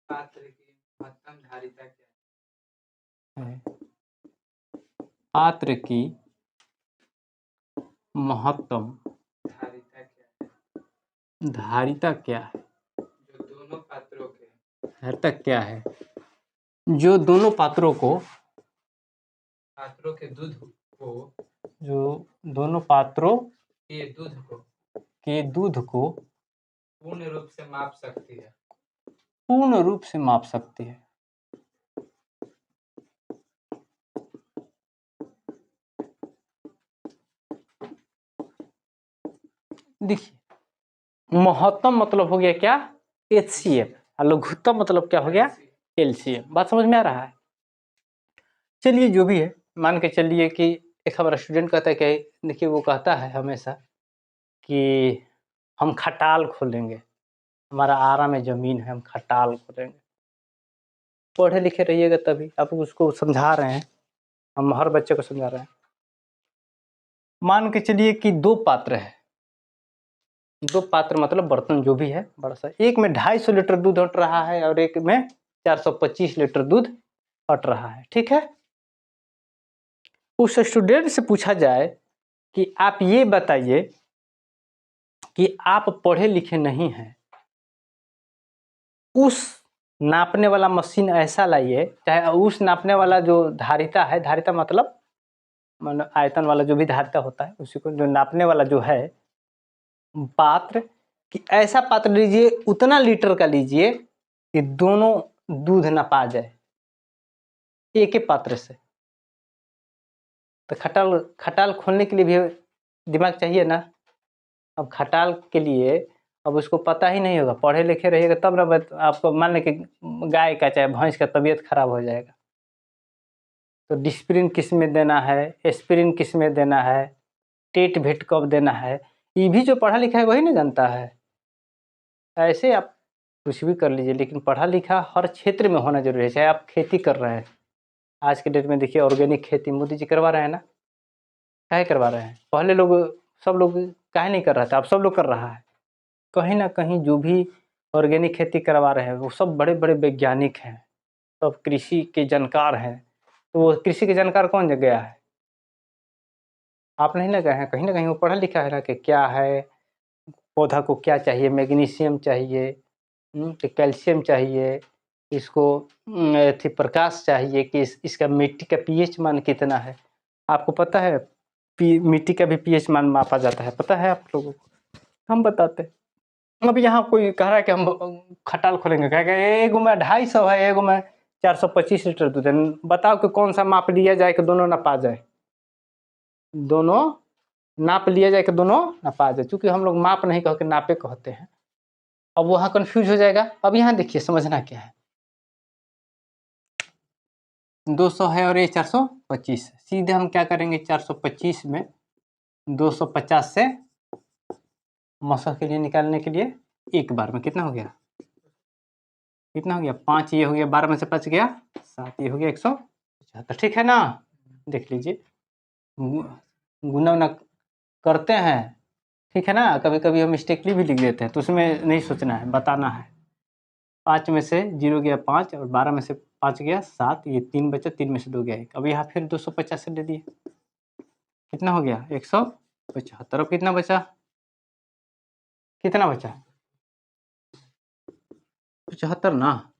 पात्र की महत्तम धारिता क्या है। पात्र की महत्तम धारिता क्या है? धारिता क्या है? जो दोनों पात्रों के धारिता क्या है? जो दोनों पात्रों को दूध को जो दोनों पात्रों के दूध को पूर्ण रूप से माप सकती है। पूर्ण रूप से माप सकती है। देखिए, महत्तम मतलब हो गया क्या? HCF, और लघुत्तम मतलब क्या हो गया? LCM। बात समझ में आ रहा है? चलिए जो भी है, मान के चलिए कि एक हमारा स्टूडेंट कहता है कि देखिए वो कहता है हमेशा कि हम खटाल खोलेंगे, हमारा आरा में ज़मीन है, हम खटाल खोलेंगे। पढ़े लिखे रहिएगा तभी आप उसको समझा रहे हैं, हम हर बच्चे को समझा रहे हैं। मान के चलिए कि 2 पात्र है, 2 पात्र मतलब बर्तन जो भी है बड़ा सा, एक में 250 लीटर दूध हट रहा है और एक में 425 लीटर दूध हट रहा है, ठीक है? उस स्टूडेंट से पूछा जाए कि आप ये बताइए कि आप पढ़े लिखे नहीं हैं, उस नापने वाला मशीन ऐसा लाइए, चाहे उस नापने वाला जो धारिता है, धारिता मतलब मतलब आयतन वाला जो भी धारिता होता है उसी को जो नापने वाला जो है पात्र, कि ऐसा पात्र लीजिए उतना लीटर का लीजिए कि दोनों दूध नपा जाए एक ही पात्र से। तो खटाल खोलने के लिए भी दिमाग चाहिए ना। अब खटाल के लिए अब उसको पता ही नहीं होगा, पढ़े लिखे रहिएगा तब ना आपको मान लें कि गाय का चाहे भैंस का तबीयत खराब हो जाएगा तो डिस्प्रिन किस में देना है, एस्पिरिन किस में देना है, टेट भेट कब देना है, ये भी जो पढ़ा लिखा है वही ना जानता है। ऐसे आप कुछ भी कर लीजिए लेकिन पढ़ा लिखा हर क्षेत्र में होना जरूरी है। चाहे आप खेती कर रहे हैं, आज के डेट में देखिए ऑर्गेनिक खेती मोदी जी करवा रहे हैं ना, काहे करवा रहे हैं। पहले लोग सब लोग काहे नहीं कर रहा था, अब सब लोग कर रहा है। कहीं ना कहीं जो भी ऑर्गेनिक खेती करवा रहे हैं वो सब बड़े बड़े वैज्ञानिक हैं, सब कृषि के जानकार हैं। तो वो कृषि के जानकार कौन जग गया है, आप नहीं ना गए हैं। कहीं ना कहीं वो पढ़ा लिखा है ना कि क्या है पौधा को क्या चाहिए, मैग्नीशियम चाहिए, कि कैल्शियम चाहिए, इसको थी प्रकाश चाहिए, कि इसका मिट्टी का पीएच मान कितना है। आपको पता है मिट्टी का भी पीएच मान मापा जाता है, पता है आप लोगों को, हम बताते हैं। अब यहाँ कोई कह रहा है कि हम खटाल खोलेंगे, कहेगा एगो में 250 है, एगो में 425 लीटर दूध है, बताओ कि कौन सा माप लिया जाए कि दोनों नपा जाए, दोनों नाप लिया जाए कि दोनों नपा जाए। चूंकि हम लोग माप नहीं कह के नापे कहते हैं, अब वहाँ कंफ्यूज हो जाएगा। अब यहाँ देखिए समझना क्या है, 200 है और ये 425, सीधे हम क्या करेंगे 425 में 250 से मौसा के लिए निकालने के लिए एक बार में कितना हो गया, कितना हो गया 5, ये हो गया 12 में से 5 गया 7, ये हो गया 175, ठीक है ना। देख लीजिए गुना उना करते हैं, ठीक है ना। कभी कभी हम मिस्टेकली भी लिख देते हैं तो उसमें नहीं सोचना है, बताना है। 5 में से 0 गया 5 और 12 में से 5 गया 7, ये 3 बचा, 3 में से 2 गया 1। अब यहाँ फिर 250 से ले दिए, कितना हो गया 175। अब कितना बचा, कितना बचा 75 ना,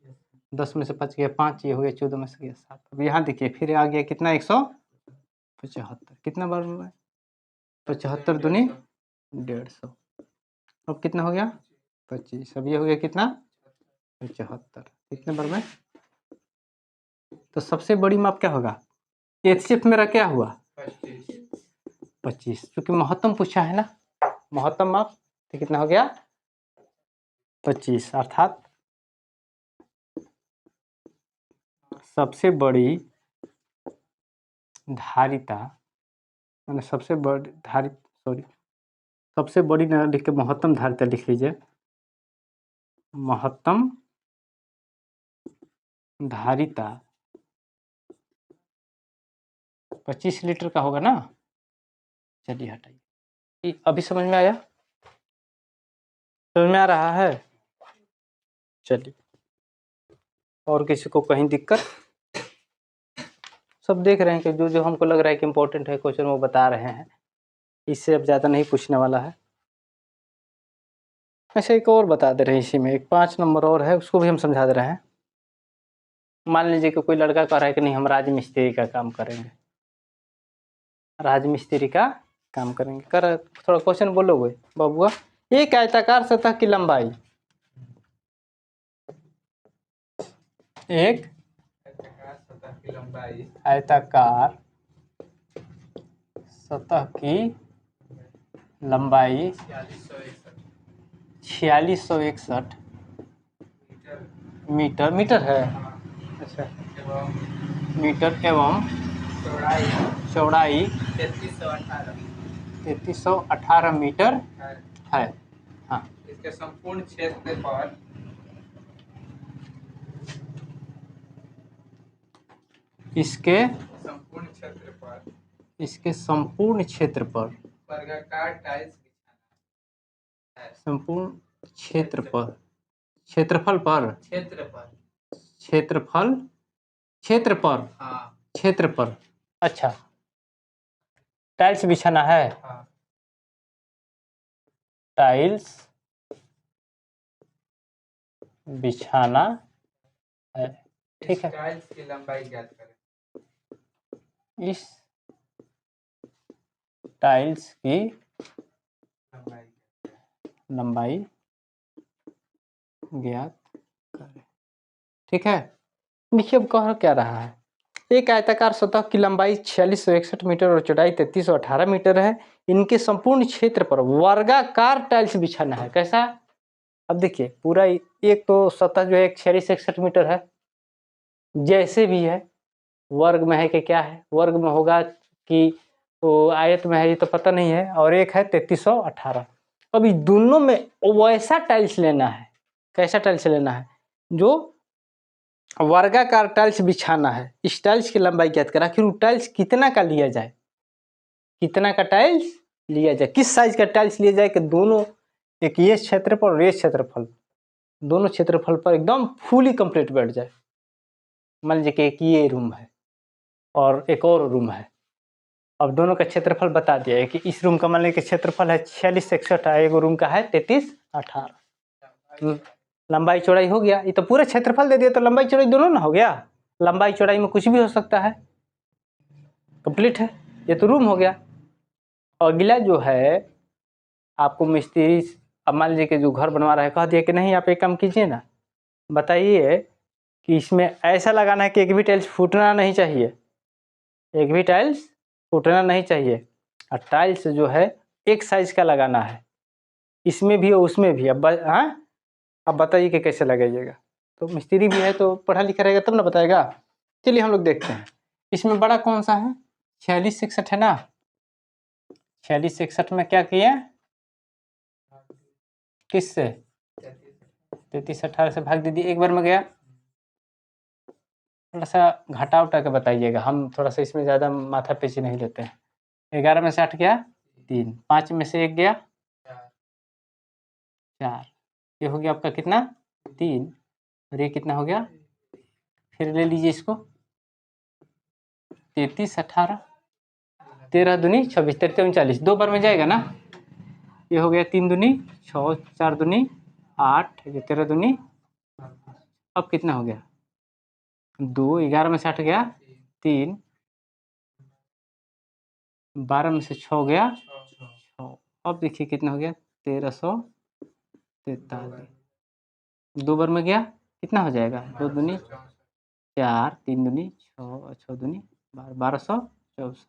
10 में से 5 गया 5, ये हो गया 14 में से गया 7। अब यहाँ देखिए फिर आ गया कितना 175, कितना बार हुआ 75 दूनी 150। अब कितना हो गया 25, अब ये हो गया कितना 75, कितने बार में। तो सबसे बड़ी माप क्या होगा, एचसीएफ मेरा क्या हुआ 25, क्योंकि महत्तम पूछा है ना, महत्तम माप, तो कितना हो गया 25। अर्थात सबसे बड़ी धारिता, मैंने सबसे बड़ी सबसे बड़ी ना लिख के महत्तम धारिता लिख लीजिए, महत्तम धारिता 25 लीटर का होगा ना। चलिए हटाइए, अभी समझ में आया, समझ में आ रहा है। चलिए, और किसी को कहीं दिक्कत, सब देख रहे हैं कि जो जो हमको लग रहा है कि इम्पोर्टेंट है क्वेश्चन वो बता रहे हैं, इससे अब ज़्यादा नहीं पूछने वाला है। अच्छा एक और बता दे रहे हैं, इसी में एक 5 नंबर और है, उसको भी हम समझा दे रहे हैं। मान लीजिए कि कोई लड़का कह रहा है कि नहीं हम राजमिस्त्री का काम करेंगे, राजमिस्त्री का काम करेंगे, कर थोड़ा क्वेश्चन बोलोगे बाबुआ। एक आयताकार सतह की लंबाई, एक आयताकार सतह की लंबाई 4661 मीटर, मीटर है, अच्छा मीटर एवं चौड़ाई 3318 मीटर है। हाँ, इसके संपूर्ण क्षेत्र पर इसके संपूर्ण क्षेत्र पर इसके संपूर्ण क्षेत्र पर वर्गाकार टाइल्स बिछाना है। संपूर्ण क्षेत्र पर, क्षेत्रफल पर, क्षेत्रफल, क्षेत्र पर, हाँ क्षेत्र पर, अच्छा टाइल्स बिछाना है, हाँ। टाइल्स बिछाना है, ठीक है। टाइल्स की लंबाई ज्ञात करें, इस टाइल्स की लंबाई ज्ञात करें। ठीक है, देखिए अब कह क्या रहा है, एक आयताकार सतह की लंबाई 4661 मीटर और चौड़ाई 3318 मीटर है। इनके संपूर्ण क्षेत्र पर वर्गाकार टाइल्स बिछाना है। कैसा? अब देखिए पूरा एक तो सतह जो है 4661 मीटर है, जैसे भी है, वर्ग में है कि क्या है, वर्ग में होगा कि तो आयत में है ये तो पता नहीं है, और एक है 3318। अब इस दोनों में वैसा टाइल्स लेना है। कैसा टाइल्स लेना है? जो वर्गाकार टाइल्स बिछाना है। इस टाइल्स की लंबाई ज्ञात करा, आखिर वो टाइल्स कितना का लिया जाए, कितना का टाइल्स लिया जाए, किस साइज का टाइल्स लिया जाए कि दोनों, एक ये क्षेत्रफल और ये क्षेत्रफल, दोनों क्षेत्रफल पर एकदम फुली कंप्लीट बैठ जाए। मान लीजिए कि एक ये रूम है और एक और रूम है, अब दोनों का क्षेत्रफल बता दिया है कि इस रूम का मान लीजिए क्षेत्रफल है 4661, एक रूम का है 3318। लंबाई चौड़ाई हो गया, ये तो पूरा क्षेत्रफल दे दिया तो लंबाई चौड़ाई दोनों ना हो गया। लंबाई चौड़ाई में कुछ भी हो सकता है, कंप्लीट है। ये तो रूम हो गया। अगला जो है आपको मिस्त्री, अब मान लीजिए कि जो घर बनवा रहा है कह दिया कि नहीं आप एक काम कीजिए ना, बताइए कि इसमें ऐसा लगाना है कि एक भी टाइल्स फूटना नहीं चाहिए, एक भी टाइल्स फूटना नहीं चाहिए, और टाइल्स जो है एक साइज का लगाना है, इसमें भी और उसमें भी। अब हाँ, अब बताइए कि कैसे लगाइएगा। तो मिस्त्री भी है तो पढ़ा लिखा रहेगा तब ना बताएगा। चलिए हम लोग देखते हैं, इसमें बड़ा कौन सा है, 4661 है ना। 4661 में क्या किए, किससे 3318 से भाग दीजिए, एक बार में गया। थोड़ा सा घटा उठा के बताइएगा, हम थोड़ा सा इसमें ज़्यादा माथा पेची नहीं लेते हैं। 11 में से 8 गया 3, 5 में से 1 गया 4, ये हो गया आपका कितना 3, और ये कितना हो गया, फिर ले लीजिए इसको 33 18, 13 दूनी 26, 33 39, 2 बार में जाएगा ना। ये हो गया 3 दूनी 6, 4 दूनी 8, ये 13 दूनी, अब कितना हो गया 2, 11 में से 8 गया 3, 12 में से 6 गया 6, अब देखिए कितना हो गया 1343, 2 बार में गया कितना हो जाएगा, 2 दूनी 4, 3 दूनी 6, 6 दूनी 1264।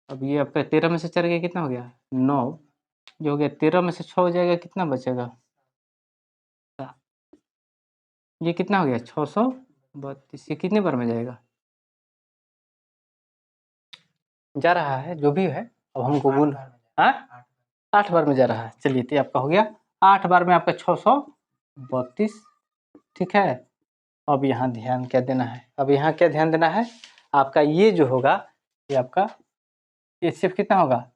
अब ये आपका 13 में से 4 गया कितना हो गया 9, जो हो गया 13 में से 6 हो जाएगा कितना बचेगा, ये कितना हो गया 632, ये कितने बार में जाएगा, जा रहा है जो भी है। अब हमको गुण 8 बार में जा रहा है। चलिए तो आपका हो गया 8 बार में आपका 632। ठीक है, अब यहाँ ध्यान क्या देना है, अब यहाँ क्या ध्यान देना है, आपका ये जो होगा ये आपका एचसीएफ कितना होगा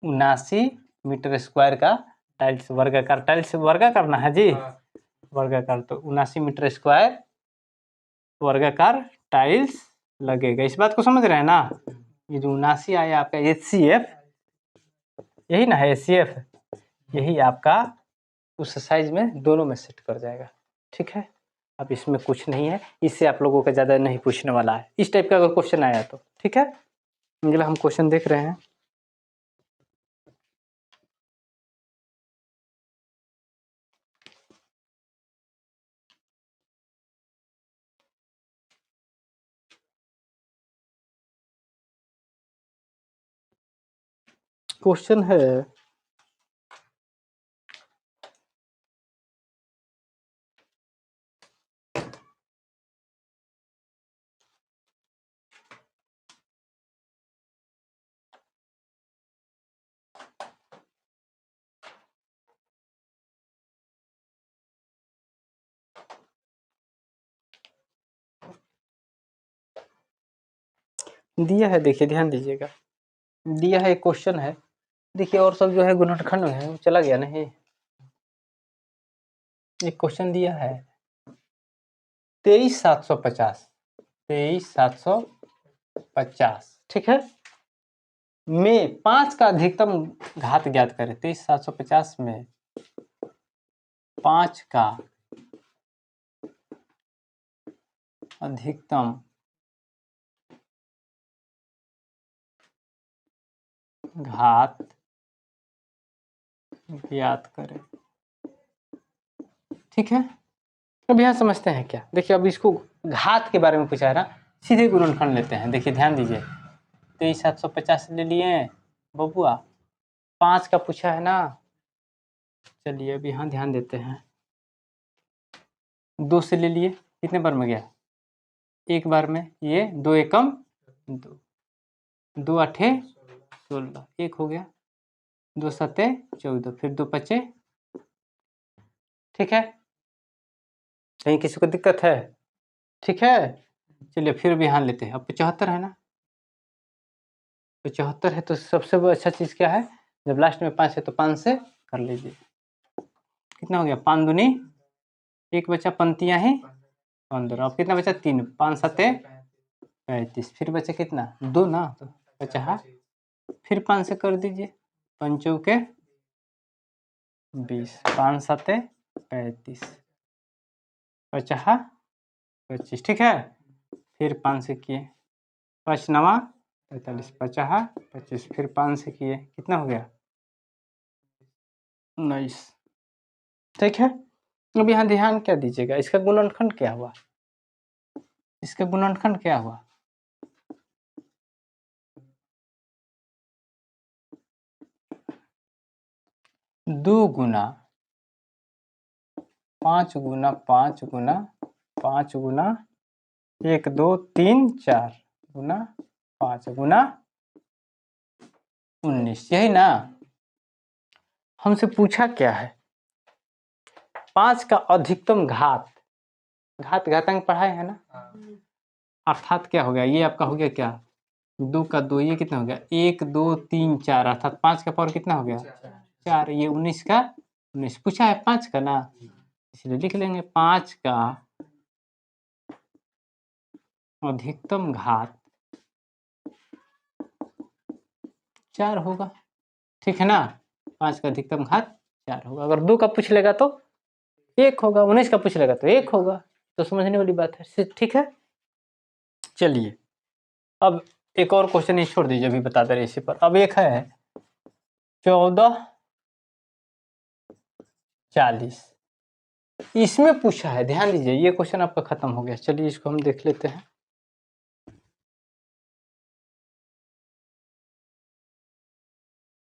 79 मीटर स्क्वायर का टाइल्स, वर्गाकार टाइल्स वर्गा करना है जी, वर्गाकार, तो 79 मीटर स्क्वायर वर्गाकार टाइल्स लगेगा। इस बात को समझ रहे हैं ना, ये जो 79 आया आपका एचसीएफ, यही ना है एचसीएफ, यही आपका उस साइज में दोनों में सेट कर जाएगा। ठीक है, अब इसमें कुछ नहीं है, इससे आप लोगों का ज़्यादा नहीं पूछने वाला है, इस टाइप का अगर क्वेश्चन आया तो। ठीक है, अगला हम क्वेश्चन देख रहे हैं। क्वेश्चन है दिया है, देखिए ध्यान दीजिएगा, दिया है एक क्वेश्चन है, देखिए और सब जो है गुणनखंड में है, वो चला गया नहीं, एक क्वेश्चन दिया है 23750, 23750, ठीक है, में 5 का अधिकतम घात ज्ञात करें। 23750 में 5 का अधिकतम घात ज्ञात करें। ठीक है, अब यहाँ समझते हैं क्या। देखिए अब इसको घात के बारे में पूछा है ना, सीधे गुणनखंड लेते हैं। देखिए ध्यान दीजिए, 23,750 ले लिए बबुआ, 5 का पूछा है ना। चलिए अब यहाँ ध्यान देते हैं, 2 से ले लिए, कितने बार में गया, एक बार में। ये 2 एकम 2, 2 आठे 16, एक हो गया, 2 सते 14, फिर 2 पचे। ठीक है, कहीं किसी को दिक्कत है? ठीक है, चलिए फिर भी यहाँ लेते हैं। अब 75 है ना, 75 है तो सबसे अच्छा चीज़ क्या है, जब लास्ट में 5 है तो 5 से कर लीजिए। कितना हो गया, 5 दूनी, एक बचा पंक्तियाँ ही 15, अब कितना बचा 3, 5 सते 35, फिर बचा कितना 2 ना, तो बचा है, फिर 5 से कर दीजिए, 5 चौके 20, 5 सते 35, बचा है 25। ठीक है, फिर 5 से किए, 5 नवा 45, बचा है 25, फिर 5 से किए, कितना हो गया 19। ठीक है, अब यहाँ ध्यान क्या दीजिएगा, इसका गुणनखंड क्या हुआ, इसका गुणनखंड क्या हुआ, दो गुना 5 गुना 5 गुना 5 गुना 1 2 3 4 गुना 5 गुना 19, यही ना। हमसे पूछा क्या है, 5 का अधिकतम घात, घात घातांक पढ़ाए है ना, अर्थात क्या हो गया, ये आपका हो गया क्या, 2 का 2, ये कितना हो गया 1 2 3 4, अर्थात 5 का पावर कितना हो गया 4, ये 19 का 19 पूछा है 5 का ना, इसलिए लिख लेंगे 5 का अधिकतम घात 4 होगा। ठीक है ना, 5 का अधिकतम घात 4 होगा। अगर 2 का पूछ लेगा तो 1 होगा, 19 का पूछ लेगा तो 1 होगा, तो समझने वाली बात है। ठीक है, चलिए अब एक और क्वेश्चन ही छोड़ दीजिए, अभी बता दे रहे इसी पर। अब एक है 1440, इसमें पूछा है, ध्यान दीजिए, ये क्वेश्चन आपका खत्म हो गया। चलिए इसको हम देख लेते हैं।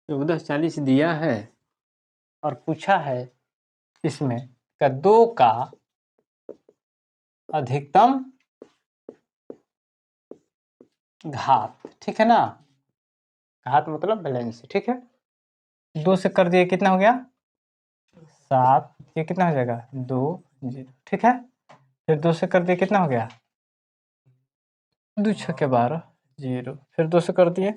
1440 दिया है और पूछा है इसमें का 2 का अधिकतम घात। ठीक है ना, घात मतलब बैलेंस। ठीक है, 2 से कर दिए, कितना हो गया 7, ये कितना हो जाएगा 2 0। ठीक है, फिर 2 से कर दिए, कितना हो गया 2 6 12 0, फिर 2 से कर दिए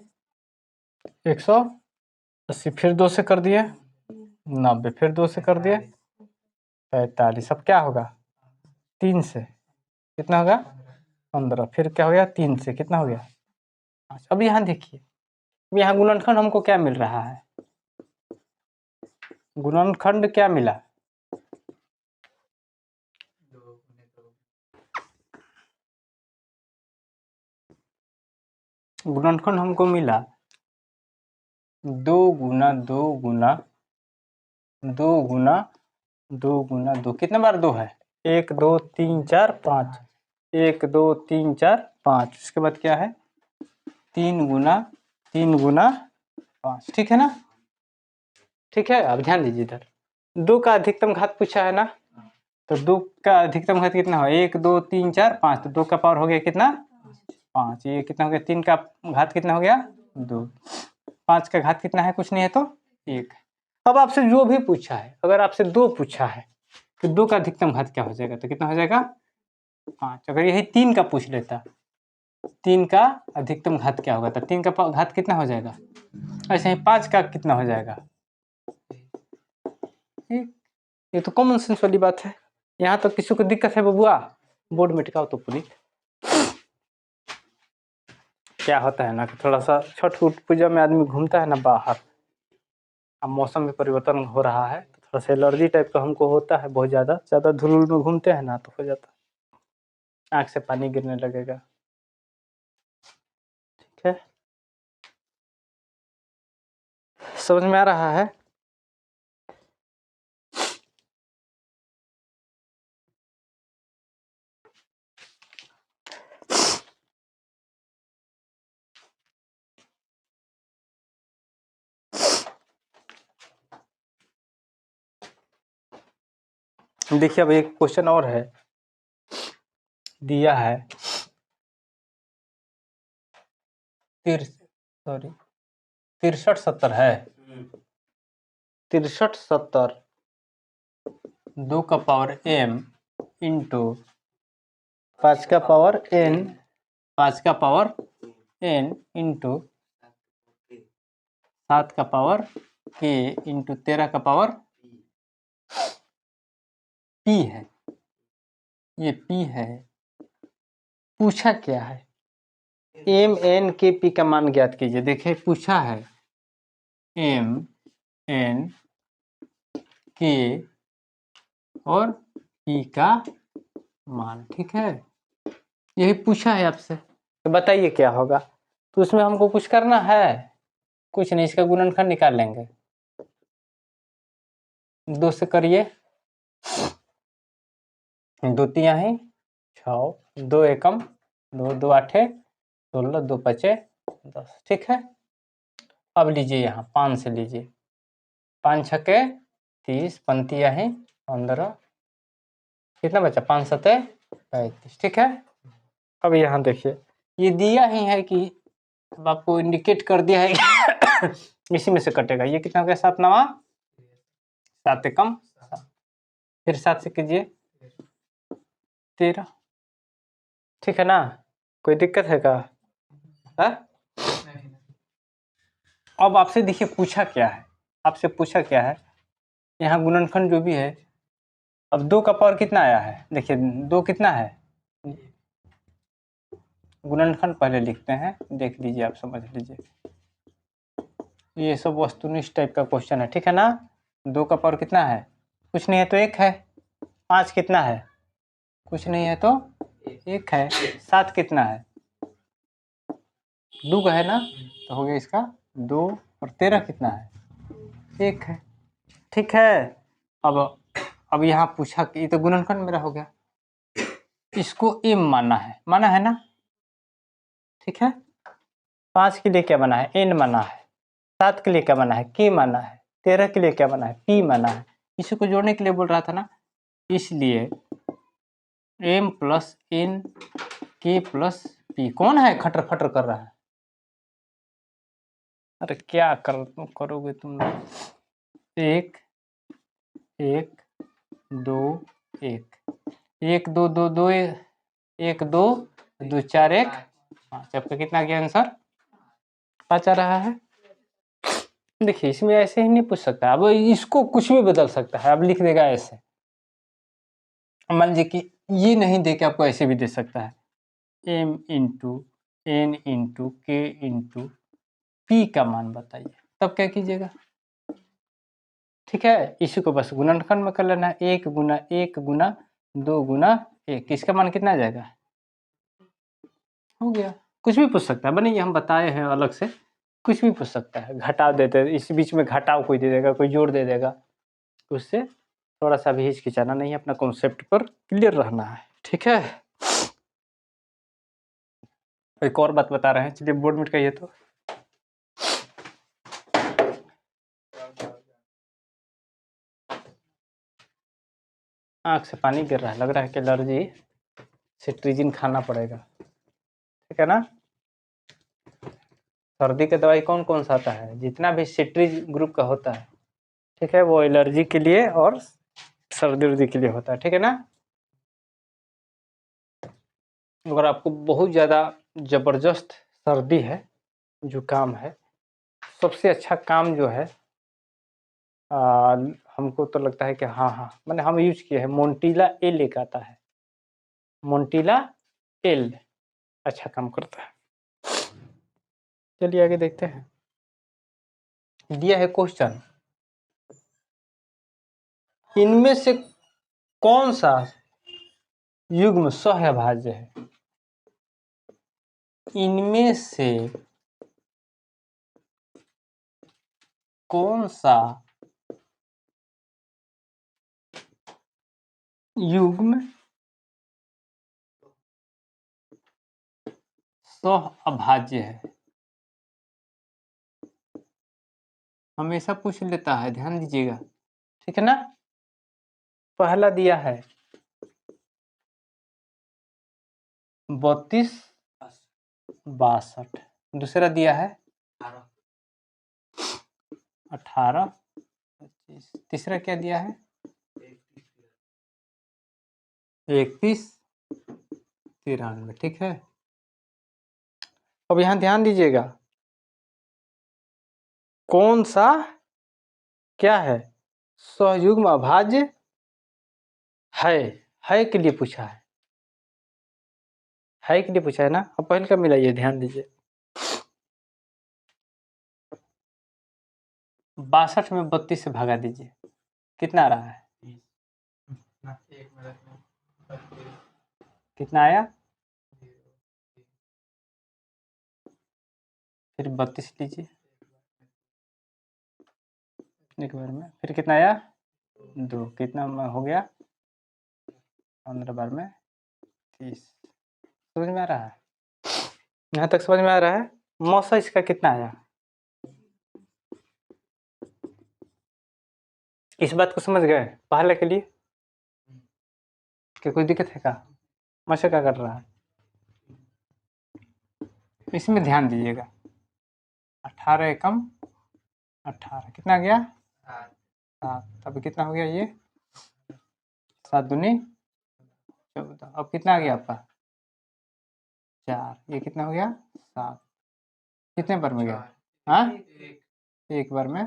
180, फिर 2 से कर दिए 90, फिर 2 से कर दिए 45। अब क्या होगा 3 से कितना होगा 15, फिर क्या हो गया 3 से कितना हो गया 5। अब यहाँ देखिए, यहाँ गुणनखंड हमको क्या मिल रहा है, गुणनखंड क्या मिला, गुणनखंड हमको मिला 2 गुना 2 गुना 2 गुना 2 गुना 2, कितने बार 2 है 1 2 3 4 5, 1 2 3 4 5, इसके बाद क्या है 3 गुना 3 गुना 5। ठीक है ना, ठीक है। अब ध्यान दीजिए इधर, 2 का अधिकतम घात पूछा है ना, तो 2 का अधिकतम घात कितना हो 1 2 3 4 5, तो 2 का पावर हो गया कितना 5, ये कितना हो गया 3 का घात कितना हो गया 2, 5 का घात कितना है, कुछ नहीं है तो 1। अब आपसे जो भी पूछा है, अगर आपसे 2 पूछा है तो 2 का अधिकतम घात क्या हो जाएगा, तो कितना हो जाएगा 5। अगर यही 3 का पूछ लेता, 3 का अधिकतम घात क्या होगा, तो 3 का घात कितना हो जाएगा, ऐसे ही 5 का कितना हो जाएगा। ये तो कॉमन सेंस वाली बात है। यहाँ तो किसी को दिक्कत है बबुआ, बोर्ड में टिकाओ तो पूरी। क्या होता है ना कि थोड़ा सा छठ पूजा में आदमी घूमता है ना बाहर, अब मौसम में परिवर्तन हो रहा है तो थोड़ा सा एलर्जी टाइप का हमको होता है, बहुत ज़्यादा धूल में घूमते हैं ना तो हो जाता है, आँख से पानी गिरने लगेगा। ठीक है। समझ में आ रहा है? देखिए अब एक क्वेश्चन और है, दिया है 6370 है, 6370 2 का पावर m इंटू 5 का पावर n, 5 का पावर n इंटू 7 का पावर k इंटू 13 का पावर p है। ये p है, पूछा क्या है? m n k p का मान ज्ञात कीजिए। देखिए पूछा है m n k और p का मान, ठीक है, यही पूछा है आपसे। तो बताइए क्या होगा? तो उसमें हमको कुछ करना है? कुछ नहीं, इसका गुणनखंड निकाल लेंगे। 2 से करिए, 2 तिया ही 6, 2 एकम 2, 2 आठे 16, 2 पचे 10, ठीक है। अब लीजिए यहाँ 5 से लीजिए, 5 छके 30, पंतिया ही 15, कितना बचा? 5 सते 35, ठीक है। अब यहाँ देखिए ये दिया ही है कि अब आपको इंडिकेट कर दिया है इसी में से कटेगा। ये कितना हो गया? 7 9 7 एकम 7, फिर 7 से कीजिए 13, ठीक है ना? कोई दिक्कत है क्या? अब आपसे देखिए पूछा क्या है, आपसे पूछा क्या है, यहाँ गुणनखंड जो भी है, अब 2 का पावर कितना आया है? देखिए 2 कितना है, गुणनखंड पहले लिखते हैं, देख लीजिए, आप समझ लीजिए। ये सब वस्तुनिष्ठ टाइप का क्वेश्चन है, ठीक है ना? 2 का पावर कितना है? कुछ नहीं है तो 1 है। 5 कितना है? कुछ नहीं है तो 1 है। 7 कितना है? 2 का है ना, तो हो गया इसका 2, और 13 कितना है? 1 है, ठीक है। अब यहाँ पूछा कि ये तो गुणनखंड मेरा हो गया, इसको m माना है ना, ठीक है। 5 के लिए क्या बना है? n माना है। 7 के लिए क्या बना है? k माना है। 13 के लिए क्या बना है? p माना है। इसी को जोड़ने के लिए बोल रहा था ना, इसलिए m plus n k plus p। कौन है खटर फटर कर रहा है? अरे क्या करोगे तुम लोग? 1 1 2 1 1 2 2 2 1 2 2 4 1 5। आपका कितना गया आंसर? 5 आ रहा है। देखिए इसमें ऐसे ही नहीं पूछ सकता, अब इसको कुछ भी बदल सकता है, अब लिख देगा ऐसे। मान लीजिए कि ये नहीं दे के आपको ऐसे भी दे सकता है, m into n into k into p का मान बताइए, तब क्या कीजिएगा? ठीक है, इसी को बस गुणनखंड में कर लेना है। 1 गुना 1 गुना 2 गुना 1, इसका मान कितना आ जाएगा? हो गया। कुछ भी पूछ सकता है, बने ये हम बताए हैं अलग से, कुछ भी पूछ सकता है। घटाव देते, इस बीच में घटाव कोई दे देगा, कोई जोड़ दे देगा, उससे थोड़ा सा भी हिचकिचाना नहीं है, अपना कॉन्सेप्ट पर क्लियर रहना है, ठीक है। एक और बात बता रहे हैं, चलिए बोर्ड में कहिए तो। आँख से पानी गिर रहा है, लग रहा है कि एलर्जी, सिट्रीजिन खाना पड़ेगा, ठीक है ना। सर्दी का दवाई कौन कौन सा आता है? जितना भी सिट्रीज ग्रुप का होता है, ठीक है, वो एलर्जी के लिए और सर्दी उर्दी के लिए होता है, ठीक है ना। अगर आपको बहुत ज़्यादा ज़बरदस्त सर्दी है, जुकाम है, सबसे अच्छा काम जो है, हमको तो लगता है कि हाँ मैंने हम यूज किए हैं, मोन्टीला एल एक आता है, मोन्टीला एल अच्छा काम करता है। चलिए आगे देखते हैं। दिया है क्वेश्चन, इनमें से कौन सा युग्म सहअभाज्य है? इनमें से कौन सा युग्म सह अभाज्य है? हमेशा पूछ लेता है, ध्यान दीजिएगा, ठीक है ना। पहला दिया है 32 62, दूसरा दिया है 18 25, तीसरा क्या दिया है 31 93, ठीक है। अब यहाँ ध्यान दीजिएगा, कौन सा क्या है सहयुग्म अभाज्य है के लिए पूछा है के लिए पूछा है ना। अब पहले का मिलाइए, ध्यान दीजिए। 62 में 32 से भगा दीजिए, कितना आ रहा है, कितना आया, फिर 32 लीजिए एक बार में, फिर कितना आया 2, कितना हो गया 15 बार में 30। समझ में आ रहा है, यहाँ तक समझ में आ रहा है। मौसा इसका कितना आया, इस बात को समझ गए पहले के लिए, क्या कोई दिक्कत है क्या, मौसा क्या कर रहा है, इसमें ध्यान दीजिएगा। 18 एकम 18, कितना गया 7, अभी कितना हो गया ये 7 दूनी 14, अब कितना आ गया आपका 4, ये कितना हो गया 7, कितने बार में गया, हाँ एक बार में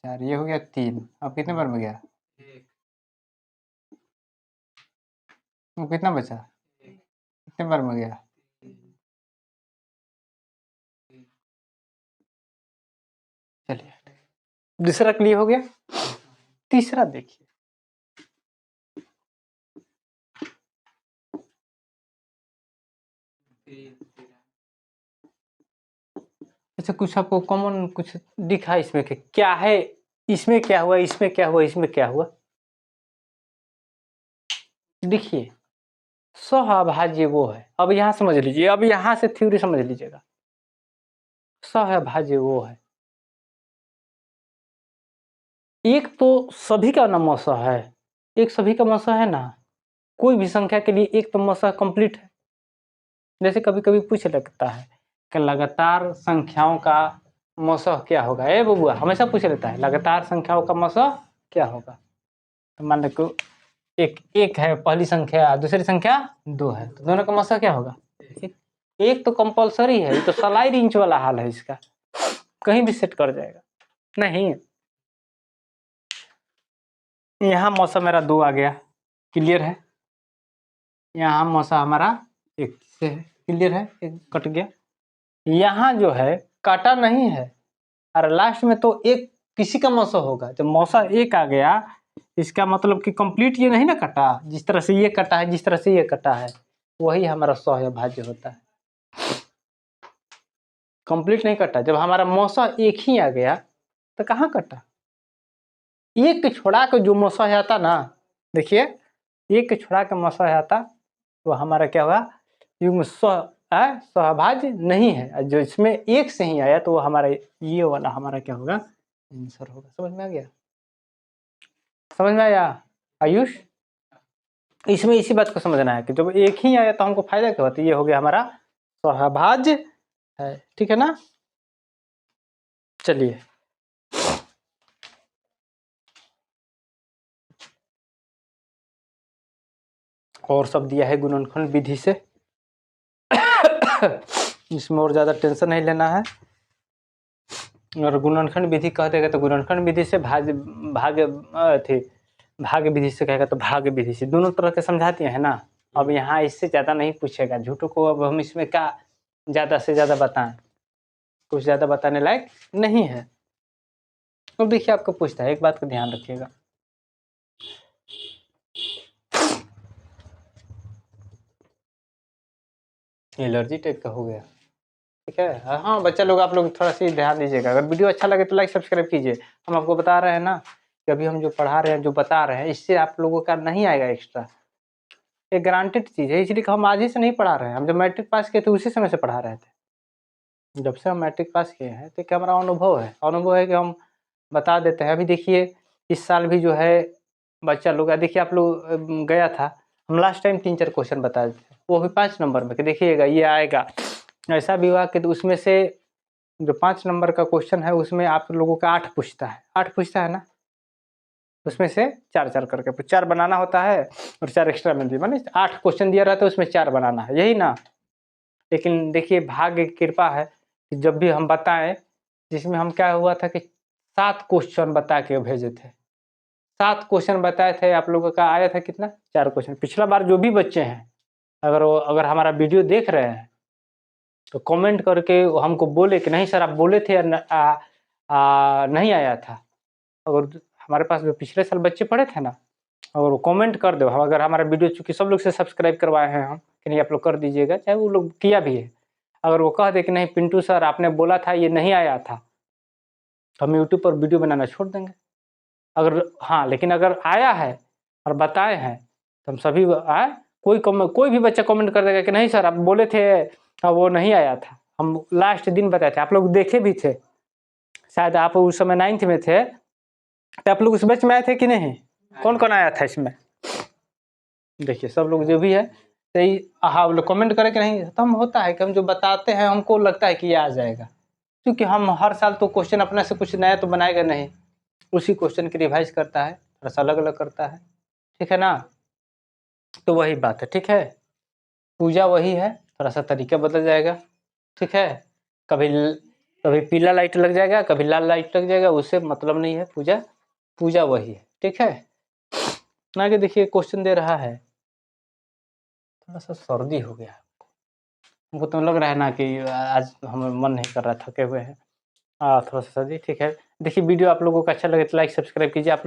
4, ये हो गया 3, अब कितने बार में गया, वो कितना बचा, कितने बार में गया, चलिए दूसरा क्लियर हो गया। तीसरा देखिए, अच्छा कुछ आपको कॉमन कुछ दिखा इसमें कि क्या है, इसमें क्या हुआ, इसमें क्या हुआ, इसमें क्या हुआ, देखिए सहअभाज्य वो है। अब यहाँ समझ लीजिए, अब यहाँ से थ्योरी समझ लीजिएगा, सहअभाज्य वो है, एक तो सभी का नमोसा है, एक सभी का मौसा है ना, कोई भी संख्या के लिए एक तो मौसा कंप्लीट है। जैसे कभी कभी पूछ लगता है कि लगातार संख्याओं का मौसा क्या होगा, ए बबुआ हमेशा पूछ लेता है लगातार संख्याओं का मौसा क्या होगा। तो मान लो एक है पहली संख्या, दूसरी संख्या 2 है, तो दोनों का मौसा क्या होगा, एक तो कंपलसरी है, ये तो स्लाइड इंच वाला हाल है इसका, कहीं भी सेट कर जाएगा। नहीं, यहाँ मौसा मेरा 2 आ गया, क्लियर है, यहाँ मौसा हमारा 1 से है, क्लियर है, एक कट गया, यहाँ जो है काटा नहीं है, और लास्ट में तो एक किसी का मौसा होगा। जब मौसा 1 आ गया, इसका मतलब कि कंप्लीट ये नहीं ना कटा, जिस तरह से ये कटा है, जिस तरह से ये कटा है, वही हमारा सहअभाज्य होता है। कंप्लीट नहीं कटा, जब हमारा मौसा 1 ही आ गया तो कहाँ कटा, एक के छोड़ा के जो मौसा आता ना, देखिए एक के छोड़ा के मौसा आता, तो हमारा क्या हुआ, युग्म सहअभाज्य नहीं है। जो इसमें एक से ही आया तो वो हमारा ये वाला हमारा क्या होगा, आंसर होगा। समझ में आ गया, समझ में आया आयुष। इसमें इसी बात को समझना है कि जब एक ही आया तो हमको फायदा क्या होता है, ये हो गया हमारा सहअभाज्य है, ठीक है ना। चलिए और सब दिया है गुणनखंड विधि से, इसमें और ज्यादा टेंशन नहीं लेना है। और गुणनखंड विधि कह देगा तो गुणनखंड विधि से भाग्य विधि से कहेगा तो भाग्य विधि से, दोनों तरह के समझा दिए है ना। अब यहाँ इससे ज्यादा नहीं पूछेगा, झूठों को अब हम इसमें क्या ज्यादा से ज्यादा बताएं, कुछ ज्यादा बताने लायक नहीं है। अब देखिए आपको पूछता है, एक बात का ध्यान रखिएगा, एलर्जी टाइप का हो गया, ठीक है। हाँ बच्चा लोग, आप लोग थोड़ा सी ध्यान दीजिएगा। अगर वीडियो अच्छा लगे तो लाइक सब्सक्राइब कीजिए। हम आपको बता रहे हैं ना कि अभी हम जो पढ़ा रहे हैं, जो बता रहे हैं, इससे आप लोगों का नहीं आएगा एक्स्ट्रा। ये गारंटेड चीज़ है, इसलिए हम आज ही से नहीं पढ़ा रहे हैं। हम जब मैट्रिक पास किए थे उसी समय से पढ़ा रहे थे। जब से हम मैट्रिक पास किए हैं तो क्या हमारा अनुभव है कि हम बता देते हैं। अभी देखिए इस साल भी जो है बच्चा लोग, देखिए आप लोग गया था, हम लास्ट टाइम 3-4 क्वेश्चन बताए थे, वो भी 5 नंबर में, कि देखिएगा ये आएगा। ऐसा भी हुआ कि तो उसमें से जो 5 नंबर का क्वेश्चन है उसमें आप लोगों का 8 पूछता है, 8 पूछता है ना, उसमें से 4-4 करके 4 बनाना होता है और 4 एक्स्ट्रा मिलती है, माने 8 क्वेश्चन दिया रहता है, उसमें 4 बनाना है, यही ना। लेकिन देखिए भाग्य की कृपा है कि जब भी हम बताएं, जिसमें हम क्या हुआ था कि 7 क्वेश्चन बता के भेजे थे। 7 क्वेश्चन बताए थे, आप लोगों का आया था कितना? 4 क्वेश्चन। पिछला बार जो भी बच्चे हैं, अगर हमारा वीडियो देख रहे हैं तो कमेंट करके हमको बोले कि नहीं सर आप बोले थे नहीं आया था। अगर हमारे पास जो पिछले साल बच्चे पढ़े थे ना, और वो कमेंट कर दो। अगर हमारा वीडियो, चूँकि सब लोग से सब्सक्राइब करवाए हैं हम, कि नहीं आप लोग कर दीजिएगा, चाहे वो लोग किया भी है। अगर वो कह दे कि नहीं पिंटू सर आपने बोला था ये नहीं आया था, तो हम यूट्यूब पर वीडियो बनाना छोड़ देंगे। अगर हाँ, लेकिन अगर आया है और बताए हैं तो हम सभी कोई भी बच्चा कमेंट कर देगा कि नहीं सर आप बोले थे वो नहीं आया था, हम लास्ट दिन बताए थे। आप लोग देखे भी थे, शायद आप उस समय 9th में थे, तो आप लोग उस बैच में आए थे कि नहीं? कौन-कौन आया था इसमें? देखिए सब लोग जो भी है सही, हाँ लोग कमेंट करें कि नहीं, तो हम होता है कि हम जो बताते हैं हमको लगता है कि ये आ जाएगा, क्योंकि हम हर साल तो क्वेश्चन अपने से कुछ नया तो बनाएगा नहीं, उसी क्वेश्चन की रिवाइज करता है, थोड़ा सा अलग-अलग करता है, ठीक है ना? तो वही बात है, ठीक है? पूजा वही है, थोड़ा सा तरीका बदल जाएगा, ठीक है? कभी कभी पीला लाइट लग जाएगा, कभी लाल लाइट लग जाएगा, उससे मतलब नहीं है। पूजा वही है, ठीक है? आगे देखिए क्वेश्चन दे रहा है, थोड़ा सा सर्दी हो गया हमको, तो लग रहा है ना कि आज हमें मन नहीं कर रहा, थके हुए हैं। थोड़ा सा सर्दी, ठीक है। देखिए वीडियो आप लोगों को अच्छा लगे तो लाइक सब्सक्राइब कीजिए। आप